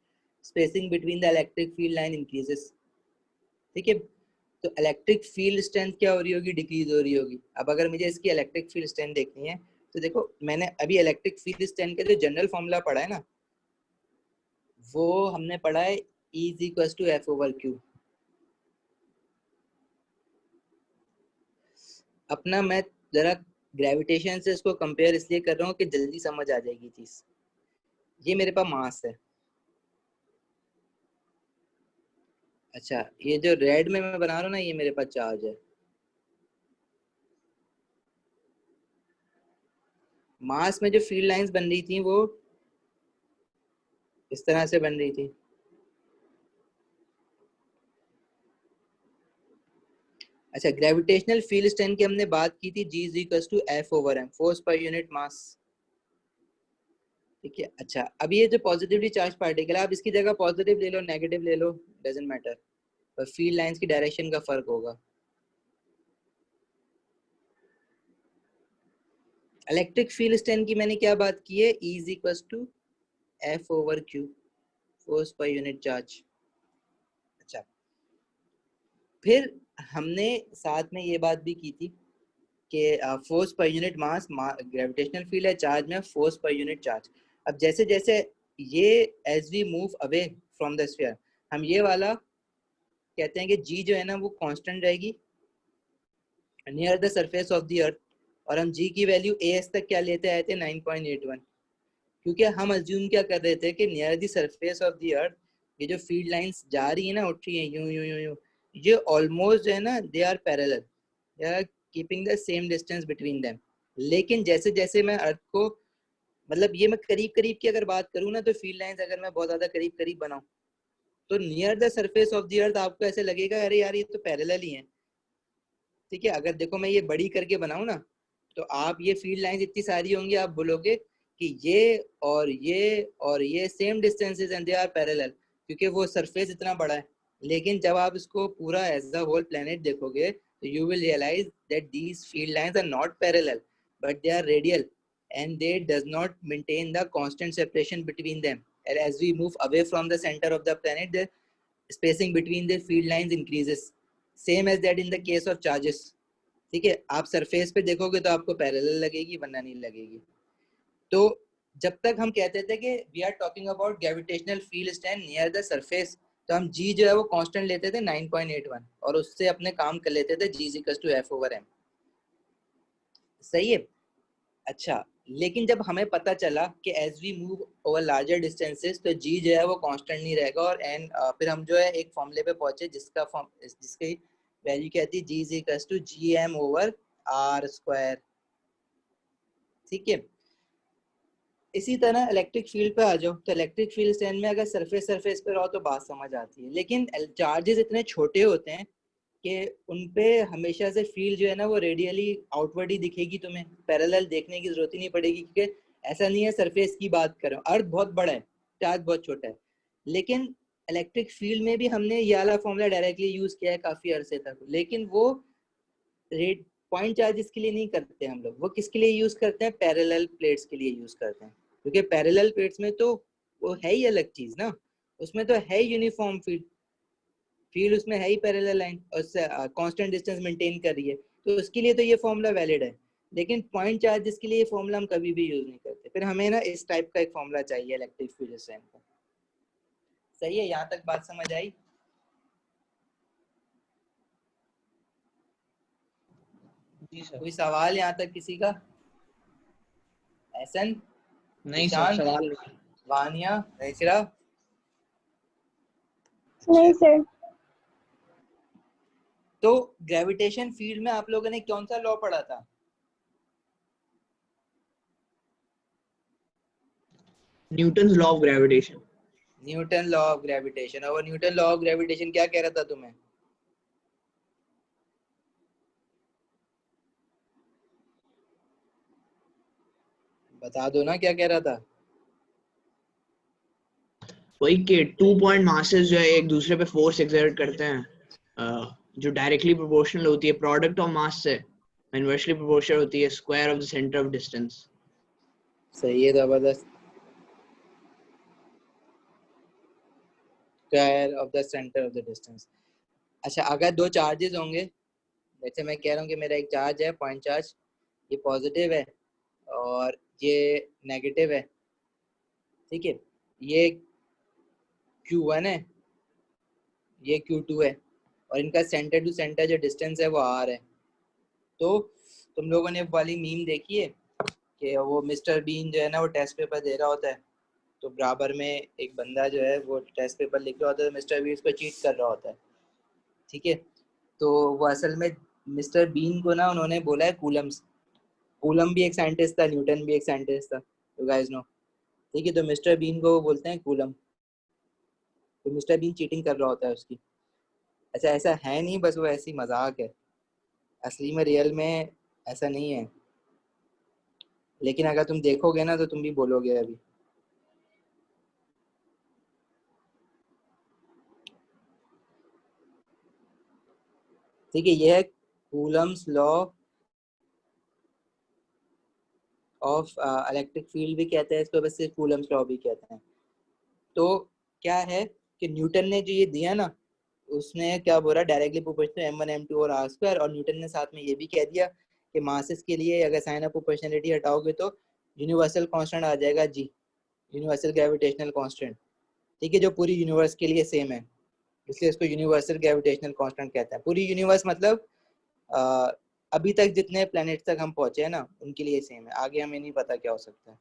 spacing between the electric field line increases, ठीक है। तो इलेक्ट्रिक फील्ड स्ट्रेंथ क्या हो रही होगी? डिक्रीज हो रही होगी। अब अगर मुझे इसकी इलेक्ट्रिक फील्ड स्ट्रेंथ देखनी है तो देखो, मैंने अभी इलेक्ट्रिक फील्ड स्ट्रेंथ का जो जनरल फॉर्मूला पढ़ा है ना, वो हमने पढ़ा है E is equal to F over Q. अपना मैं जरा ग्रेविटेशन से इसको कंपेयर इसलिए कर रहा हूँ कि जल्दी समझ आ जाएगी चीज। ये मेरे पास मास है। अच्छा, ये जो रेड में मैं बना रहा हूँ ना, ये मेरे पास चार्ज है। मास में जो फील्ड लाइंस बन रही थी वो इस तरह से बन रही थी। अच्छा, ग्रेविटेशनल फील्ड स्ट्रेंथ की हमने बात की थी, G is equal to F over M, force per unit mass, ठीक है। अच्छा, अब ये जो पॉजिटिवली चार्ज पार्टिकल है, आप इसकी जगह पॉजिटिव ले लो, नेगेटिव ले लो, डजंट मैटर, पर फील्ड लाइंस की डायरेक्शन का फर्क होगा। इलेक्ट्रिक फील्ड स्ट्रेंथ की मैंने क्या बात की है? E is equal to F over Q, force per unit charge. अच्छा, फिर हमने साथ में ये बात भी की थी कि force per unit mass, gravitational field है, चार्ज में फोर्स पर यूनिट चार्ज। अब जैसे जैसे ये as we move away from the sphere, हम ये वाला कहते हैं कि जी जो है ना वो कांस्टेंट रहेगी near the surface of the earth, और हम जी की वैल्यू एस तक क्या लेते आए थे? 9.81। क्योंकि हम अज्यूम क्या कर रहे थे कि near the surface of the earth ये जो फील्ड लाइंस जा रही है ना, उठ रही है यूं यूं यूं यूं, ये ऑलमोस्ट जो है ना, they are parallel, they are keeping the same distance between them. लेकिन जैसे जैसे मैं अर्थ को मतलब ये मैं करीब करीब की अगर बात करूँ ना, तो फील्ड लाइंस अगर मैं बहुत ज्यादा करीब करीब बनाऊं तो near the surface of the earth आपको ऐसे लगेगा अरे यार ये तो पैरेलल ही है। ठीक है, अगर देखो मैं ये बड़ी करके बनाऊं ना, तो आप ये फील्ड लाइंस इतनी सारी होंगी, आप बोलोगे कि ये और ये और ये same distances and they are parallel, क्योंकि वो सरफेस इतना बड़ा है। लेकिन जब आप इसको पूरा एज द होल प्लेनेट देखोगे तो you will realise that these field lines are not parallel but they are radial and they does not maintain the constant separation between them, and as we move away from the center of the planet the spacing between the field lines increases, same as that in the case of charges। ठीक है, आप सरफेस पे देखोगे तो आपको पैरेलल लगेगी वरना नहीं लगेगी। तो जब तक हम कहते थे कि we are talking about gravitational field stand near the surface, तो हम जी जो है वो कांस्टेंट लेते थे 9.81 और उससे अपने काम कर लेते थे G equals to F over M. सही है। अच्छा, लेकिन जब हमें पता चला कि as we move over larger distances तो जी जो है वो कांस्टेंट नहीं रहेगा, और एन फिर हम जो है एक फॉर्मूले पे पहुंचे जिसकी वैल्यू क्या थी, G is equals to G M over R square. ठीक है, इसी तरह इलेक्ट्रिक फील्ड पे आ जाओ, तो इलेक्ट्रिक फील्ड स्टैंड में अगर सरफेस पे रहो तो बात समझ आती है, लेकिन चार्जेस इतने छोटे होते हैं कि उनपे हमेशा से फील्ड जो है ना वो रेडियली आउटवर्ड ही दिखेगी, तुम्हें पैरेलल देखने की जरूरत ही नहीं पड़ेगी, क्योंकि ऐसा नहीं है सरफेस की बात करें, अर्थ बहुत बड़ा है, चार्ज बहुत छोटा है। लेकिन इलेक्ट्रिक फील्ड में भी हमने ये वाला फॉर्मूला डायरेक्टली यूज किया है काफी अरसे तक, लेकिन वो रेड पॉइंट चार्जेस के लिए नहीं करते हम लोग, वो किसके लिए यूज करते हैं, पैरेलल प्लेट्स के लिए यूज करते हैं, क्योंकि पैरेलल प्लेट्स में तो वो है ही अलग चीज ना, उसमें तो है यूनिफॉर्म फील्ड उसमें है ही पैरेलल लाइन और कांस्टेंट डिस्टेंस मेंटेन कर रही है, तो उसके लिए तो ये फॉर्मूला वैलिड है। लेकिन पॉइंट चार्जेस के लिए ये फॉर्मूला हम कभी भी यूज नहीं करते, फिर हमें ना इस टाइप का एक फॉर्मूला चाहिए इलेक्ट्रिक फील्ड स्ट्रेंथ का। सही है, यहाँ तक बात समझ आई? जी सर। कोई सवाल यहाँ तक किसी का? एहसन, नहीं सर, सवाल नहीं। वानिया, नैसरा? नहीं सर। तो ग्रेविटेशन फील्ड में आप लोगों ने कौन सा लॉ पढ़ा था? Newton's law of gravitation. Newton law of gravitation. और न्यूटन लॉ ऑफ ग्रेविटेशन क्या कह रहा था तुम्हें? बता दो ना क्या कह रहा था। वही कि 2 पॉइंट मासेस जो है एक दूसरे पे फोर्स एक्सर्ट करते हैं, जो डायरेक्टली प्रोपोर्शनल होती है प्रोडक्ट ऑफ मास से, इनवर्सली प्रोपोर्शनल होती है square of the centre of distance. सही है, जबरदस्त। Square of the centre of the distance. अच्छा, अगर दो चार्जेस होंगे, जैसे मैं कह रहा हूँ कि मेरा एक चार्ज है पॉइंट चार्ज, ये पॉजिटिव है और ये नेगेटिव है। ठीक है, ये Q1 है, ये Q2 है, और इनका सेंटर टू सेंटर जो डिस्टेंस है वो R है। तो तुम लोगों ने वाली मीम देखी है कि वो मिस्टर बीन जो है ना वो टेस्ट पेपर दे रहा होता है, तो बराबर में एक बंदा जो है वो टेस्ट पेपर लिख रहा होता है, तो मिस्टर बीन उसको चीट कर रहा होता है। ठीक है, तो वो असल में मिस्टर बीन को ना उन्होंने बोला है कूलम्स। कूलम भी एक साइंटिस्ट था, न्यूटन भी एक साइंटिस्ट था, यू गाइस नो। ठीक है, तो मिस्टर बीन को वो बोलते हैं कूलम, तो मिस्टर बीन चीटिंग कर रहा होता है उसकी। अच्छा, ऐसा है नहीं, बस वो ऐसी मजाक है, असली में रियल में ऐसा नहीं है, लेकिन अगर तुम देखोगे ना तो तुम भी बोलोगे अभी। ठीक है, यह है Coulomb's law of electric field भी कहते हैं इसको, बस सिर्फ कूलम्स लॉ भी कहते हैं। तो क्या है कि न्यूटन ने जो ये दिया ना, उसने क्या बोला, डायरेक्टली प्रोपोर्शनल m1 m2 और r², और न्यूटन ने साथ में ये भी कह दिया कि मासेस के लिए अगर साइन ऑफ प्रोपोर्शनलिटी हटाओगे तो यूनिवर्सल कांस्टेंट आ जाएगा g, यूनिवर्सल ग्रेविटेशनल कांस्टेंट। ठीक है, जो पूरी यूनिवर्स के लिए सेम है, इसलिए इसको यूनिवर्सल ग्रेविटेशनल कांस्टेंट कहते हैं। पूरी यूनिवर्स मतलब अभी तक जितने प्लैनेट्स तक हम पहुंचे हैं ना उनके लिए सेम है, आगे हमें नहीं पता क्या हो सकता है।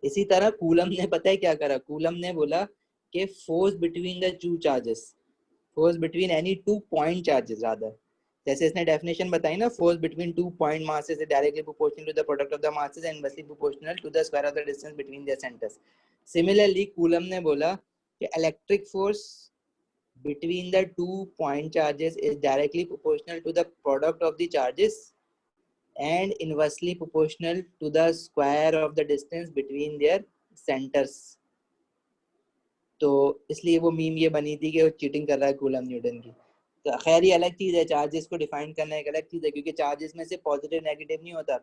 इसी तरह कूलम ने पता है क्या करा, कूलम ने बोला कि force between the two charges, force between any two point charges rather, जैसे इसने डेफिनेशन बताई ना, force between two point masses is directly proportional to the product of the masses and inversely proportional to the square of the distance between their centres. Similarly Coulomb ने बोला कि electric force between the 2 point charges is directly proportional to the product of the charges and inversely proportional to the square of the distance between their centers। तो इसलिए वो मीम ये बनी थी कि वो चीटिंग कर रहा है कूलम न्यूटन की। तो खैर ये अलग चीज़ है, चार्जेस को डिफाइन करना एक अलग चीज़ है, क्योंकि चार्जेस में से पॉजिटिव नेगेटिव नहीं होता,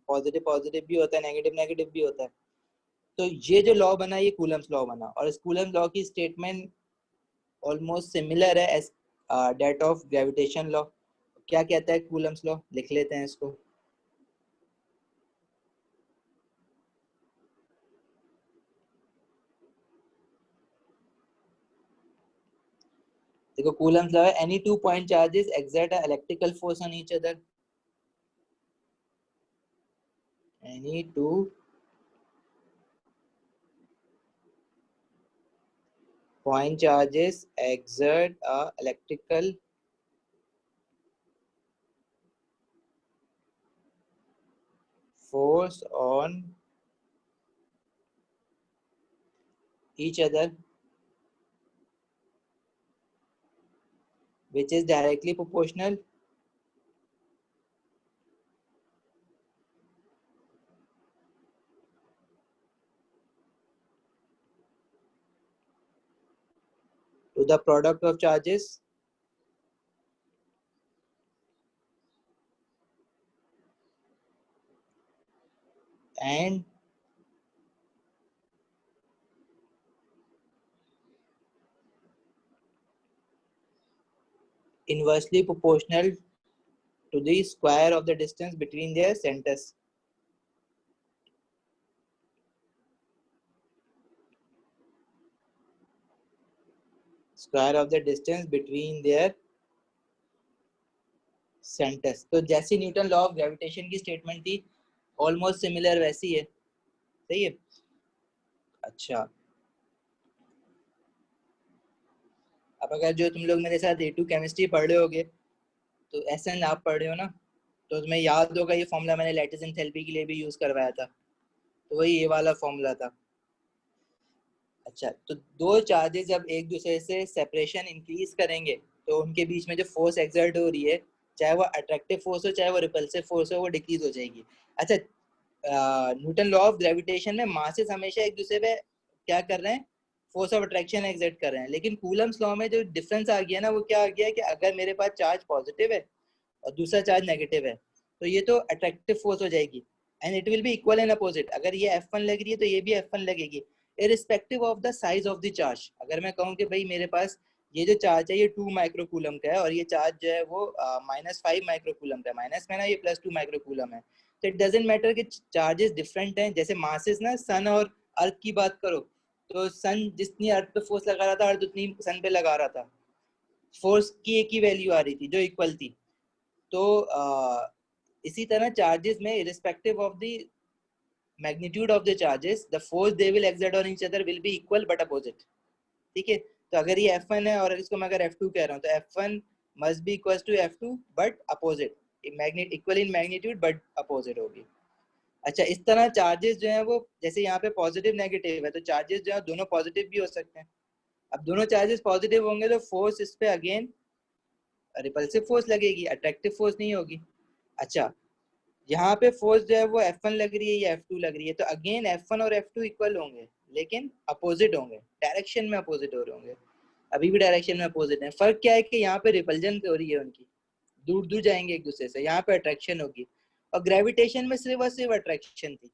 पॉजिटिव पॉजिटिव भी होता है, नेगेटिव नेगेटिव भी होता है। तो ये जो लॉ बना ये कूलम्स लॉ बना, और इस कूलम्स लॉ की स्टेटमेंट ऑलमोस्ट सिमिलर है as that of gravitation law. क्या कहता है कूलम्स लॉ, लिख लेते हैं इसको। देखो कूलम्स लॉ है, any 2 point charges exert an electrical force on each other, any 2 point charges exert a electrical force on each other which is directly proportional to the product of charges and inversely proportional to the square of the distance between their centers। Square of the distance between their centres. तो जैसी न्यूटन लॉ ऑफ ग्रेविटेशन की स्टेटमेंट थी ऑलमोस्ट सिमिलर वैसी है, सही है। अच्छा अब अगर जो तुम लोग मेरे साथ A2 केमिस्ट्री पढ़ रहे होगे, तो SN आप पढ़ रहे हो ना, तो तुम्हें याद होगा ये फॉर्मूला मैंने लैटिस एंथैल्पी के लिए भी यूज करवाया था, तो वही ये वाला फॉर्मूला था। अच्छा तो दो चार्जेस जब एक दूसरे से सेपरेशन इंक्रीज करेंगे तो उनके बीच में जो फोर्स एक्सर्ट हो रही है, चाहे वो अट्रैक्टिव फोर्स हो चाहे वो रिपल्सिव फोर्स हो, वो डिक्रीज हो जाएगी। अच्छा न्यूटन लॉ ऑफ ग्रेविटेशन में मासेस हमेशा एक दूसरे पे क्या कर रहे हैं, फोर्स ऑफ अट्रैक्शन एक्सर्ट कर रहे हैं, लेकिन कूलम्स लॉ में जो डिफरेंस आ गया ना, वो क्या आ गया कि अगर मेरे पास चार्ज पॉजिटिव है और दूसरा चार्ज नेगेटिव है, तो ये तो अट्रैक्टिव फोर्स हो जाएगी and it will B equal and opposite. अगर ये F1 लग रही है तो ये भी F1 लगेगी irrespective of the size of the charge. अगर मैं कहूँ कि भाई मेरे पास ये जो चार्ज है ये 2 माइक्रोकूलम का है और ये चार्ज जो है वो -5 माइक्रोकूलम का है, माइनस में ना ये +2 माइक्रोकूलम है, तो इट डजंट मैटर कि चार्जेस डिफरेंट हैं। जैसे मासेस ना, सन और अर्थ की बात करो तो सन जितनी अर्थ पे फोर्स लगा रहा था अर्थ उतनी सन पे लगा रहा था, फोर्स की एक ही वैल्यू आ रही थी जो इक्वल थी। तो इसी तरह चार्जेस में irrespective of the magnitude of the charges the force they will exert on each other will be equal but opposite। ठीक है, तो अगर ये F1 है और इसको मैं अगर F2 कह रहा हूँ तो F1 must be equals to F2 but opposite, equal in magnitude but opposite होगी। अच्छा इस तरह चार्जेस जो है वो जैसे यहाँ पे पॉजिटिव नेगेटिव है, तो चार्जेस जो है दोनों पॉजिटिव भी हो सकते हैं। अब दोनों चार्जेस पॉजिटिव होंगे तो फोर्स इस पे अगेन रिपल्सिव फोर्स लगेगी, अट्रैक्टिव फोर्स नहीं होगी। अच्छा यहाँ पे फोर्स जो है वो F1 लग रही है या F2 लग रही है, तो अगेन F1 और F2 इक्वल होंगे लेकिन अपोजिट होंगे, डायरेक्शन में अपोजिट हो रहे होंगे, अभी भी डायरेक्शन में अपोजिट है। फर्क क्या है कि यहाँ पे रिपल्जन हो रही है उनकी, दूर दूर जाएंगे एक दूसरे से, यहाँ पे अट्रैक्शन होगी और ग्रेविटेशन में सिर्फ और सिर्फ अट्रैक्शन थी।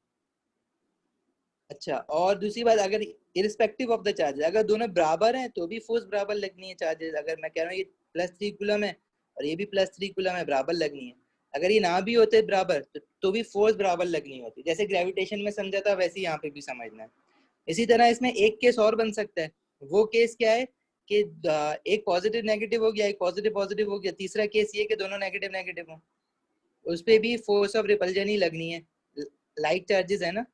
अच्छा और दूसरी बात, अगर इरिस्पेक्टिव ऑफ द चार्जेस अगर दोनों बराबर हैं तो भी फोर्स बराबर लगनी है चार्जेस। अगर मैं कह रहा हूँ ये +3 कूलम है और ये भी +3 कूलम है, बराबर लगनी है। अगर ये ना भी होते बराबर तो भी फोर्स बराबर लगनी होती, जैसे ग्रेविटेशन में समझा था वैसे यहाँ पे भी समझना है। इसी तरह इसमें एक केस और बन सकता है, वो केस क्या है कि एक पॉजिटिव नेगेटिव हो गया, एक पॉजिटिव पॉजिटिव हो गया, तीसरा केस ये कि दोनों नेगेटिव नेगेटिव हो, उस पे भी फोर्स ऑफ रिपल्जन ही लगनी है। लाइक चार्जेस है ना,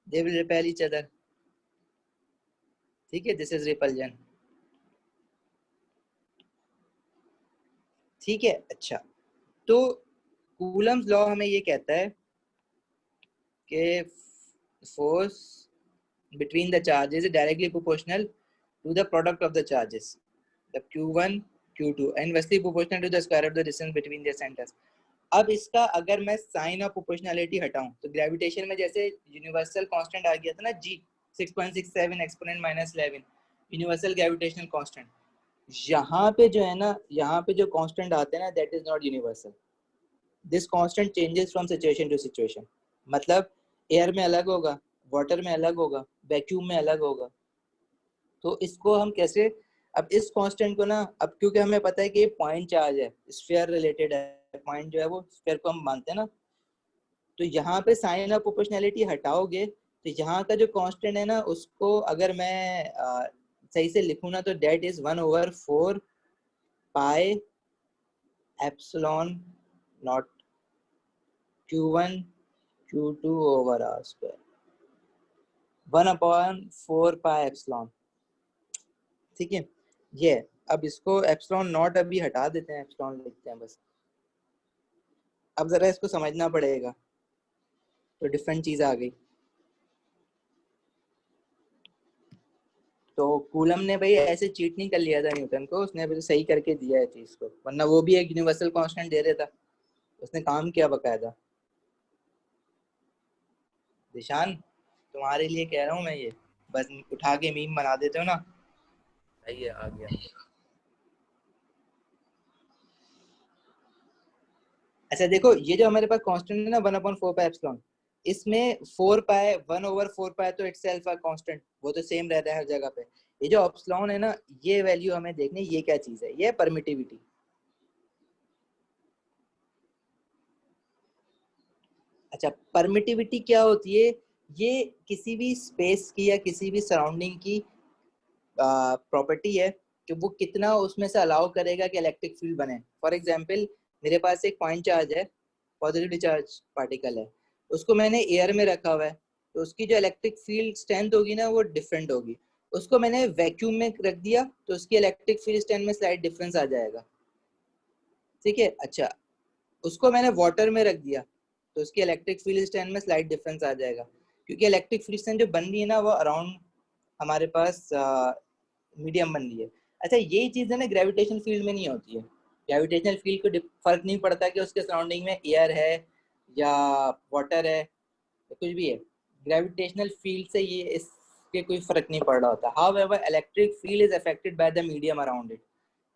they will repel each other. ठीक है, दिस इज रिपल्जन। ठीक है अच्छा तो कूलम्स लॉ हमें ये कहता है कि force between the charges is directly proportional to the product of the charges, the q1 q2 and inversely proportional to the square of the distance between their centers. अब इसका अगर मैं साइन ऑफ प्रोपोर्शनैलिटी हटाऊं तो ग्रेविटेशन में जैसे यूनिवर्सल कांस्टेंट आ गया था ना g 6.67 exponent -11 universal gravitational constant, यहाँ पे जो है ना, यहाँ पे जो कांस्टेंट आते हैं ना, that is not universal. This constant changes from situation to situation. मतलब एयर में अलग होगा, वाटर में अलग होगा, वैक्यूम में अलग होगा. तो इसको हम कैसे, अब इस कांस्टेंट को ना, अब क्योंकि हमें पता है कि ये पॉइंट चार्ज है, स्फीयर रिलेटेड है, पॉइंट जो है वो स्फीयर को हम मानते हैं ना, तो यहाँ पे साइन ऑफ प्रोपोर्शनैलिटी हटाओगे तो यहाँ का जो कांस्टेंट है ना, उसको अगर मैं सही से लिखूँ ना, तो that is 1/4 pi epsilon not q1 q2 over r square 1/4 pi epsilon. ठीक है, ये अब इसको एप्सिलॉन नॉट अभी हटा देते हैं, एप्सिलॉन लिखते हैं बस. अब जरा इसको समझना पड़ेगा, तो डिफरेंट चीज आ गई. तो कूलम ने भाई ऐसे चीट नहीं कर लिया था न्यूटन को, उसने अभी सही करके दिया है चीज को, वरना वो भी एक यूनिवर्सल कांस्टेंट दे देता. उसने काम किया बकायदा. दिशान, तुम्हारे लिए कह रहा हूँ मैं, ये बस उठा के मीम बना देते हो ना. सही है, आ गया. अच्छा देखो, ये जो हमारे पास कांस्टेंट है ना 1/4 पाई एप्सिलॉन, इसमें 4 पाई 1/4 पाई तो इटसेल्फ अ कांस्टेंट, वो तो सेम रहता है हर जगह पे. ये जो एप्सिलॉन है ना, ये वैल्यू हमें देखनी है, ये क्या चीज है, ये परमिटिविटी. अच्छा, परमिटिविटी क्या होती है? ये किसी भी स्पेस की या किसी भी सराउंडिंग की प्रॉपर्टी है कि वो कितना उसमें से अलाउ करेगा कि इलेक्ट्रिक फील्ड बने. फॉर एग्जांपल, मेरे पास एक पॉइंट चार्ज है, पॉजिटिवली चार्ज पार्टिकल है, उसको मैंने एयर में रखा हुआ है, तो उसकी जो इलेक्ट्रिक फील्ड स्ट्रेंथ होगी ना, वो डिफरेंट होगी. उसको मैंने वैक्यूम में रख दिया तो उसकी इलेक्ट्रिक फील्ड स्ट्रेंथ में स्लाइट डिफरेंस आ जाएगा. ठीक है. अच्छा, उसको मैंने वाटर में रख दिया तो उसकी इलेक्ट्रिक फील्ड स्ट्रेंथ में स्लाइट डिफरेंस आ जाएगा, क्योंकि इलेक्ट्रिक फील्ड स्ट्रेंथ जो बन रही है ना, वो अराउंड हमारे पास मीडियम बन रही है. अच्छा, यही चीज़ है ना ग्रेविटेशनल फील्ड में नहीं होती है. ग्रेविटेशनल फील्ड को फर्क नहीं पड़ता कि उसके सराउंडिंग में एयर है या वाटर है या कुछ भी है. ग्रेविटेशनल फील्ड से ये इसके कोई फर्क नहीं पड़ रहा होता. However, electric field is affected by the medium around it.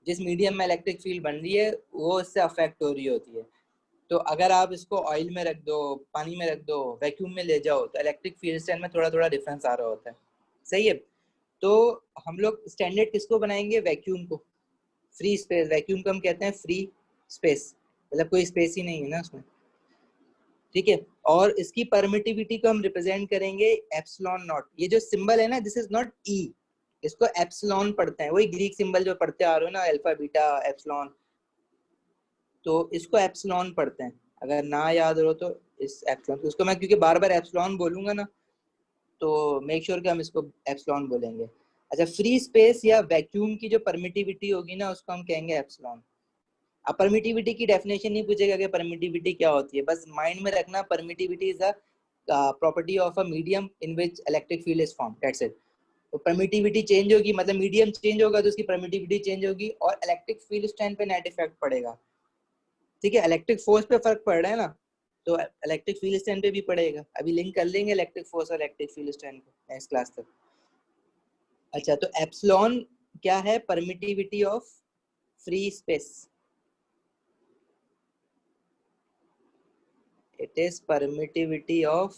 जिस मीडियम में इलेक्ट्रिक फील्ड बन रही है वो इससे अफेक्ट हो रही होती है. तो अगर आप इसको ऑयल में रख दो, पानी में रख दो, वैक्यूम में ले जाओ, तो इलेक्ट्रिक फील्ड स्ट्रेंथ में थोड़ा थोड़ा डिफरेंस आ रहा होता है. सही है. तो हम लोग स्टैंडर्ड किसको बनाएंगे? वैक्यूम को. फ्री स्पेस, वैक्यूम को हम कहते हैं फ्री स्पेस, मतलब कोई स्पेस ही नहीं है ना उसमें. ठीक है. और इसकी परमिटिविटी को हम रिप्रेजेंट करेंगे एप्सिलॉन नॉट. ये जो सिंबल है ना, दिस इज नॉट ई, इसको एप्सिलॉन पढ़ते हैं. वही ग्रीक सिंबल जो पढ़ते आ रहे हो ना, अल्फा बीटा एप्सिलॉन, तो इसको एप्सिलॉन पढ़ते हैं. अगर ना याद हो तो इस एप्सिलॉन तो उसको मैं, क्योंकि बार बार एप्सिलॉन बोलूंगा ना, तो मेक श्योर कि हम इसको एप्सिलॉन बोलेंगे. अच्छा, फ्री स्पेस या वैक्यूम की जो परमिटिविटी होगी ना, उसको हम कहेंगे एप्सिलॉन. अब परमिटिविटी की डेफिनेशन नहीं पूछेगा कि परमिटिविटी क्या होती है, बस माइंड में रखना permittivity is a property of a medium in which electric field is form, that's it. तो परमिटिविटी चेंज होगी, मतलब मीडियम चेंज होगा तो उसकी परमिटिविटी चेंज होगी, और इलेक्ट्रिक फील्ड स्ट्रेंथ पे नेट इफेक्ट पड़ेगा. ठीक है, इलेक्ट्रिक फोर्स पे फर्क पड़ रहा है ना, तो इलेक्ट्रिक फील्ड स्ट्रेंथ पे भी पड़ेगा. अभी लिंक कर लेंगे इलेक्ट्रिक फोर्स और इलेक्ट्रिक फील्ड स्ट्रेंथ को नेक्स्ट क्लास तक. अच्छा, तो एप्सिलॉन क्या है? Permittivity of free space. It is permittivity of,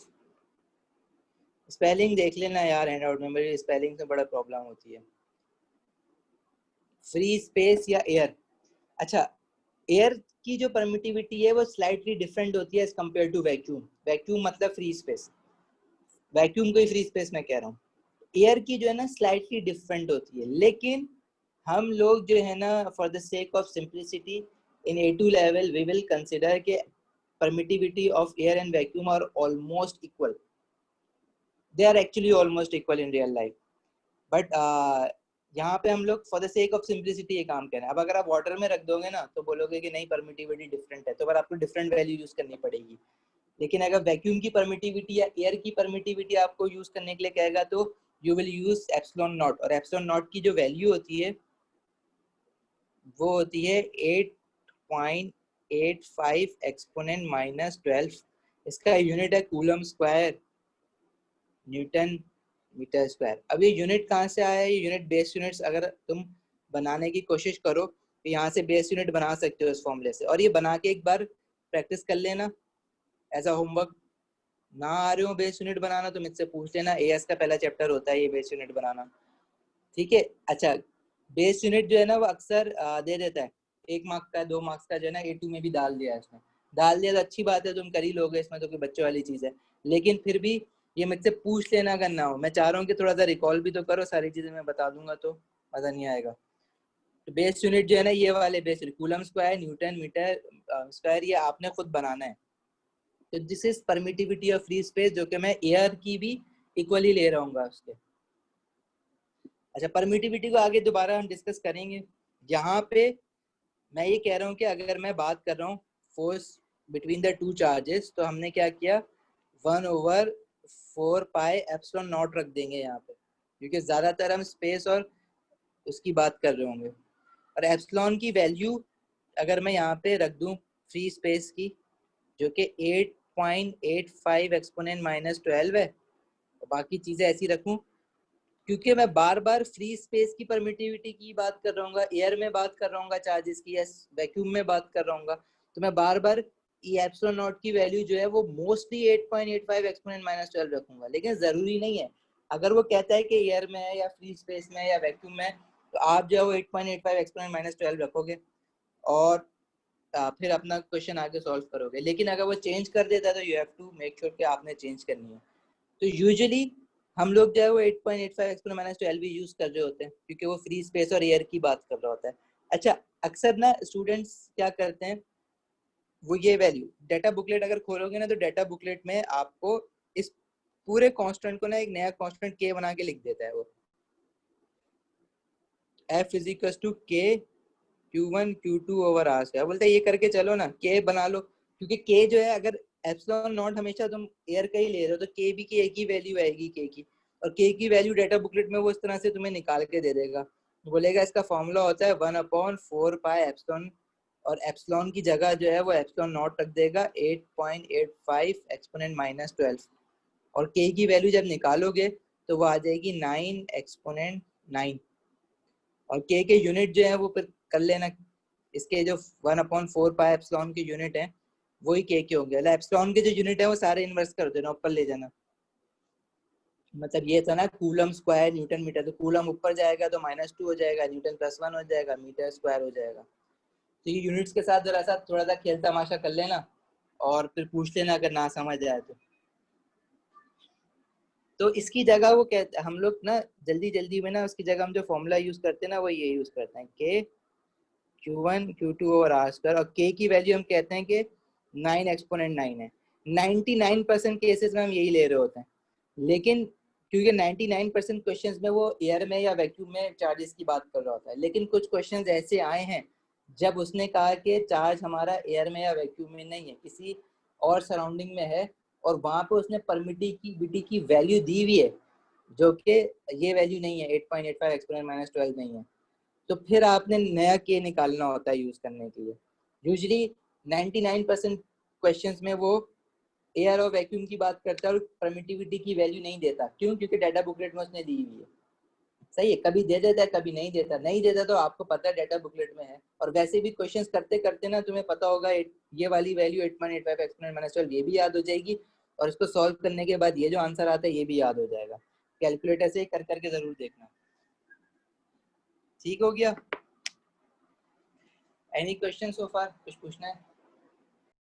spelling देख लेना यार हैंडआउट में, मेरी स्पेलिंग से बड़ा प्रॉब्लम होती है. फ्री स्पेस या एयर. अच्छा, एयर की जो परमिटिविटी है वो स्लाइटली डिफरेंट होती है as compare to vacuum. Vacuum मतलब फ्री स्पेस, वैक्यूम को ही फ्री स्पेस में कह रहा हूँ. एयर की जो है ना स्लाइटली डिफरेंट होती है, लेकिन हम लोग जो है ना, for the sake of simplicity, in A2 level we will consider k permittivity of air and vacuum are almost equal. They are actually almost equal in real life, but यहाँ पे हम लोग for the sake of simplicity ये काम करें। अब अगर आप वाटर में रख दोगे ना तो बोलोगे कि नहीं परमिटिविटी डिफरेंट है, तो फिर आपको डिफरेंट वैल्यू यूज करनी पड़ेगी। लेकिन अगर वैक्यूम की परमिटिविटी या एयर की परमिटिविटी आपको यूज करने के लिए कहेगा तो you will use epsilon not, और एप्सिलॉन नॉट की जो वैल्यू होती है वो होती है 8.85 एक्सपोनेंट माइनस 12। इसका यूनिट है coulomb square newton metre square. अब ये यूनिट कहाँ से आया है? ये यूनिट बेस यूनिट्स अगर तुम बनाने की कोशिश करो तो यहाँ से बेस यूनिट बना सकते हो इस फॉर्मूले से, और ये बना के एक बार प्रैक्टिस कर लेना एज अ होमवर्क। ना आ रहे हो बेस यूनिट बनाना तो मुझसे पूछ लेना, एएस का पहला चैप्टर होता है ये बेस यूनिट बनाना, ठीक है। अच्छा, बेस यूनिट जो है ना वो अक्सर दे देता है 1 मार्क्स का 2 मार्क्स का, जो है ना A2 में भी डाल दिया है इसमें। डाल दिया तो अच्छी बात है, तुम कर ही लोगे, इसमें तो कोई बच्चों वाली चीज़ है। लेकिन फिर भी ये मुझसे पूछ लेना अगर ना हो। मैं चाह रहा हूँ कि थोड़ा सा रिकॉल भी तो करो, सारी चीज़ें मैं बता दूंगा तो मज़ा नहीं आएगा। तो बेस यूनिट जो है ना ये वाले base unit coulomb square newton metre square, ये आपने खुद बनाना है। तो this is permittivity of free space, जो कि मैं एयर की भी इक्वली ले रहा हूँ उसके। अच्छा, परमिटिविटी को आगे दोबारा हम डिस्कस करेंगे। यहाँ पे मैं ये कह रहा हूँ कि अगर मैं बात कर रहा हूँ force between the two charges, तो हमने क्या किया 1/4 पाई एप्सिलॉन नॉट रख देंगे यहाँ पे, क्योंकि ज्यादातर हम स्पेस और उसकी बात कर रहे होंगे। और एप्सिलॉन की वैल्यू अगर मैं यहाँ पे रख दूँ फ्री स्पेस की, जो कि 8.85 एक्सपोनेंट माइनस 12 है, तो बाकी चीजें ऐसी रखूं, क्योंकि मैं बार बार फ्री स्पेस की परमिटिविटी की बात कर रहा हूँ, एयर में बात कर रहा हूँ चार्जेस की, या वैक्यूम में बात कर रहा हूँ, तो मैं बार बार एप्सिलॉन नॉट की वैल्यू जो है वो मोस्टली 8.85 एक्सपोनेंट माइनस 12 रखूंगा। लेकिन जरूरी नहीं है, अगर वो कहता है कि एयर में है या फ्री स्पेस में या वैक्यूम में, तो आप जो है वो 8.85 एक्सपोनेंट माइनस 12 रखोगे और फिर अपना क्वेश्चन आगे सॉल्व करोगे। लेकिन अगर वो चेंज कर देता है तो you have to make sure कि आपने चेंज करनी है। तो यूजुअली हम लोग जो है वो 8.85 एक्सपोनेंट माइनस 12 भी यूज कर रहे होते हैं, क्योंकि वो फ्री स्पेस और एयर की बात कर रहा होता है। अच्छा, अक्सर ना स्टूडेंट्स क्या करते हैं, वो ये वैल्यू डेटा बुकलेट अगर खोलोगे ना, तो डेटा बुकलेट में आपको इस पूरे कांस्टेंट को ना एक नया कांस्टेंट k बना के लिख देता है वो, f is equal to k Q1 Q2 over R से। बोलते हैं ये करके चलो ना, k बना लो, क्योंकि k जो है अगर एप्सिलॉन नॉट हमेशा तुम एयर का ही ले रहे हो तो k भी की एक ही वैल्यू आएगी k की, और k की वैल्यू डेटा बुकलेट में वो इस तरह से तुम्हें निकाल के दे देगा। बोलेगा इसका फॉर्मूला होता है 1/4 पाई एप्सिलॉन, और एप्सिलॉन की जगह जो है वो एप्सिलॉन नॉट रख देगा 8.85 एक्सपोनेंट माइनस 12, और k की वैल्यू जब निकालोगे तो वो आ जाएगी 9 एक्सपोनेंट 9, और k के यूनिट जो है वो फिर कर लेना, इसके जो 1/4 पाई एप्सिलॉन के यूनिट है वही k के होंगे। एप्सिलॉन के जो यूनिट है वो सारे इन्वर्स कर देना, ऊपर ले जाना। मतलब ये था ना कूलम स्क्वायर न्यूटन मीटर, तो कूलम ऊपर जाएगा तो -2 हो जाएगा, न्यूटन +1 हो जाएगा, मीटर स्क्वायर हो जाएगा। तो ये यूनिट्स के साथ जरा सा थोड़ा सा खेल तमाशा कर लेना और फिर पूछ लेना अगर ना समझ आए तो। तो इसकी जगह वो कहते हम लोग ना जल्दी जल्दी में ना, उसकी जगह हम जो फॉर्मूला यूज करते हैं ना वो ये यूज करते हैं k Q1 Q2 और R स्क्वायर, और k की वैल्यू हम कहते हैं कि 9 एक्सपोनेंट 9 है। 99% केसेस में हम यही ले रहे होते हैं, लेकिन क्योंकि 99% क्वेश्चंस में वो एयर में या वैक्यूम में चार्जेस की बात कर रहा होता है, लेकिन कुछ क्वेश्चंस ऐसे आए हैं जब उसने कहा कि चार्ज हमारा एयर में या वैक्यूम में नहीं है, किसी और सराउंडिंग में है, और वहां पे उसने परमिटिविटी की वैल्यू दी हुई है जो कि ये वैल्यू नहीं है, 8.85 एक्सपोनेंट माइनस 12 नहीं है, तो फिर आपने नया के निकालना होता है यूज करने के लिए। यूजली 99% क्वेश्चंस में वो एयर और वैक्यूम की बात करता है और परमिटिविटी की वैल्यू नहीं देता। क्यों? क्योंकि डाटा बुकलेट में उसने दी हुई है। सही है, कभी दे देता है कभी नहीं देता, नहीं देता तो आपको पता है डाटा बुकलेट में है। और वैसे भी क्वेश्चंस करते करते ना तुम्हें पता होगा ये वाली वैल्यू 8.85 एक्सपोनेंट माइनस 12 ये भी याद हो जाएगी, और इसको सॉल्व करने के बाद ये जो आंसर आता है ये भी याद हो जाएगा। कैलकुलेटर से कर करके जरूर देखना। ठीक हो गया? एनी क्वेश्चन सो फार? कुछ पूछना है?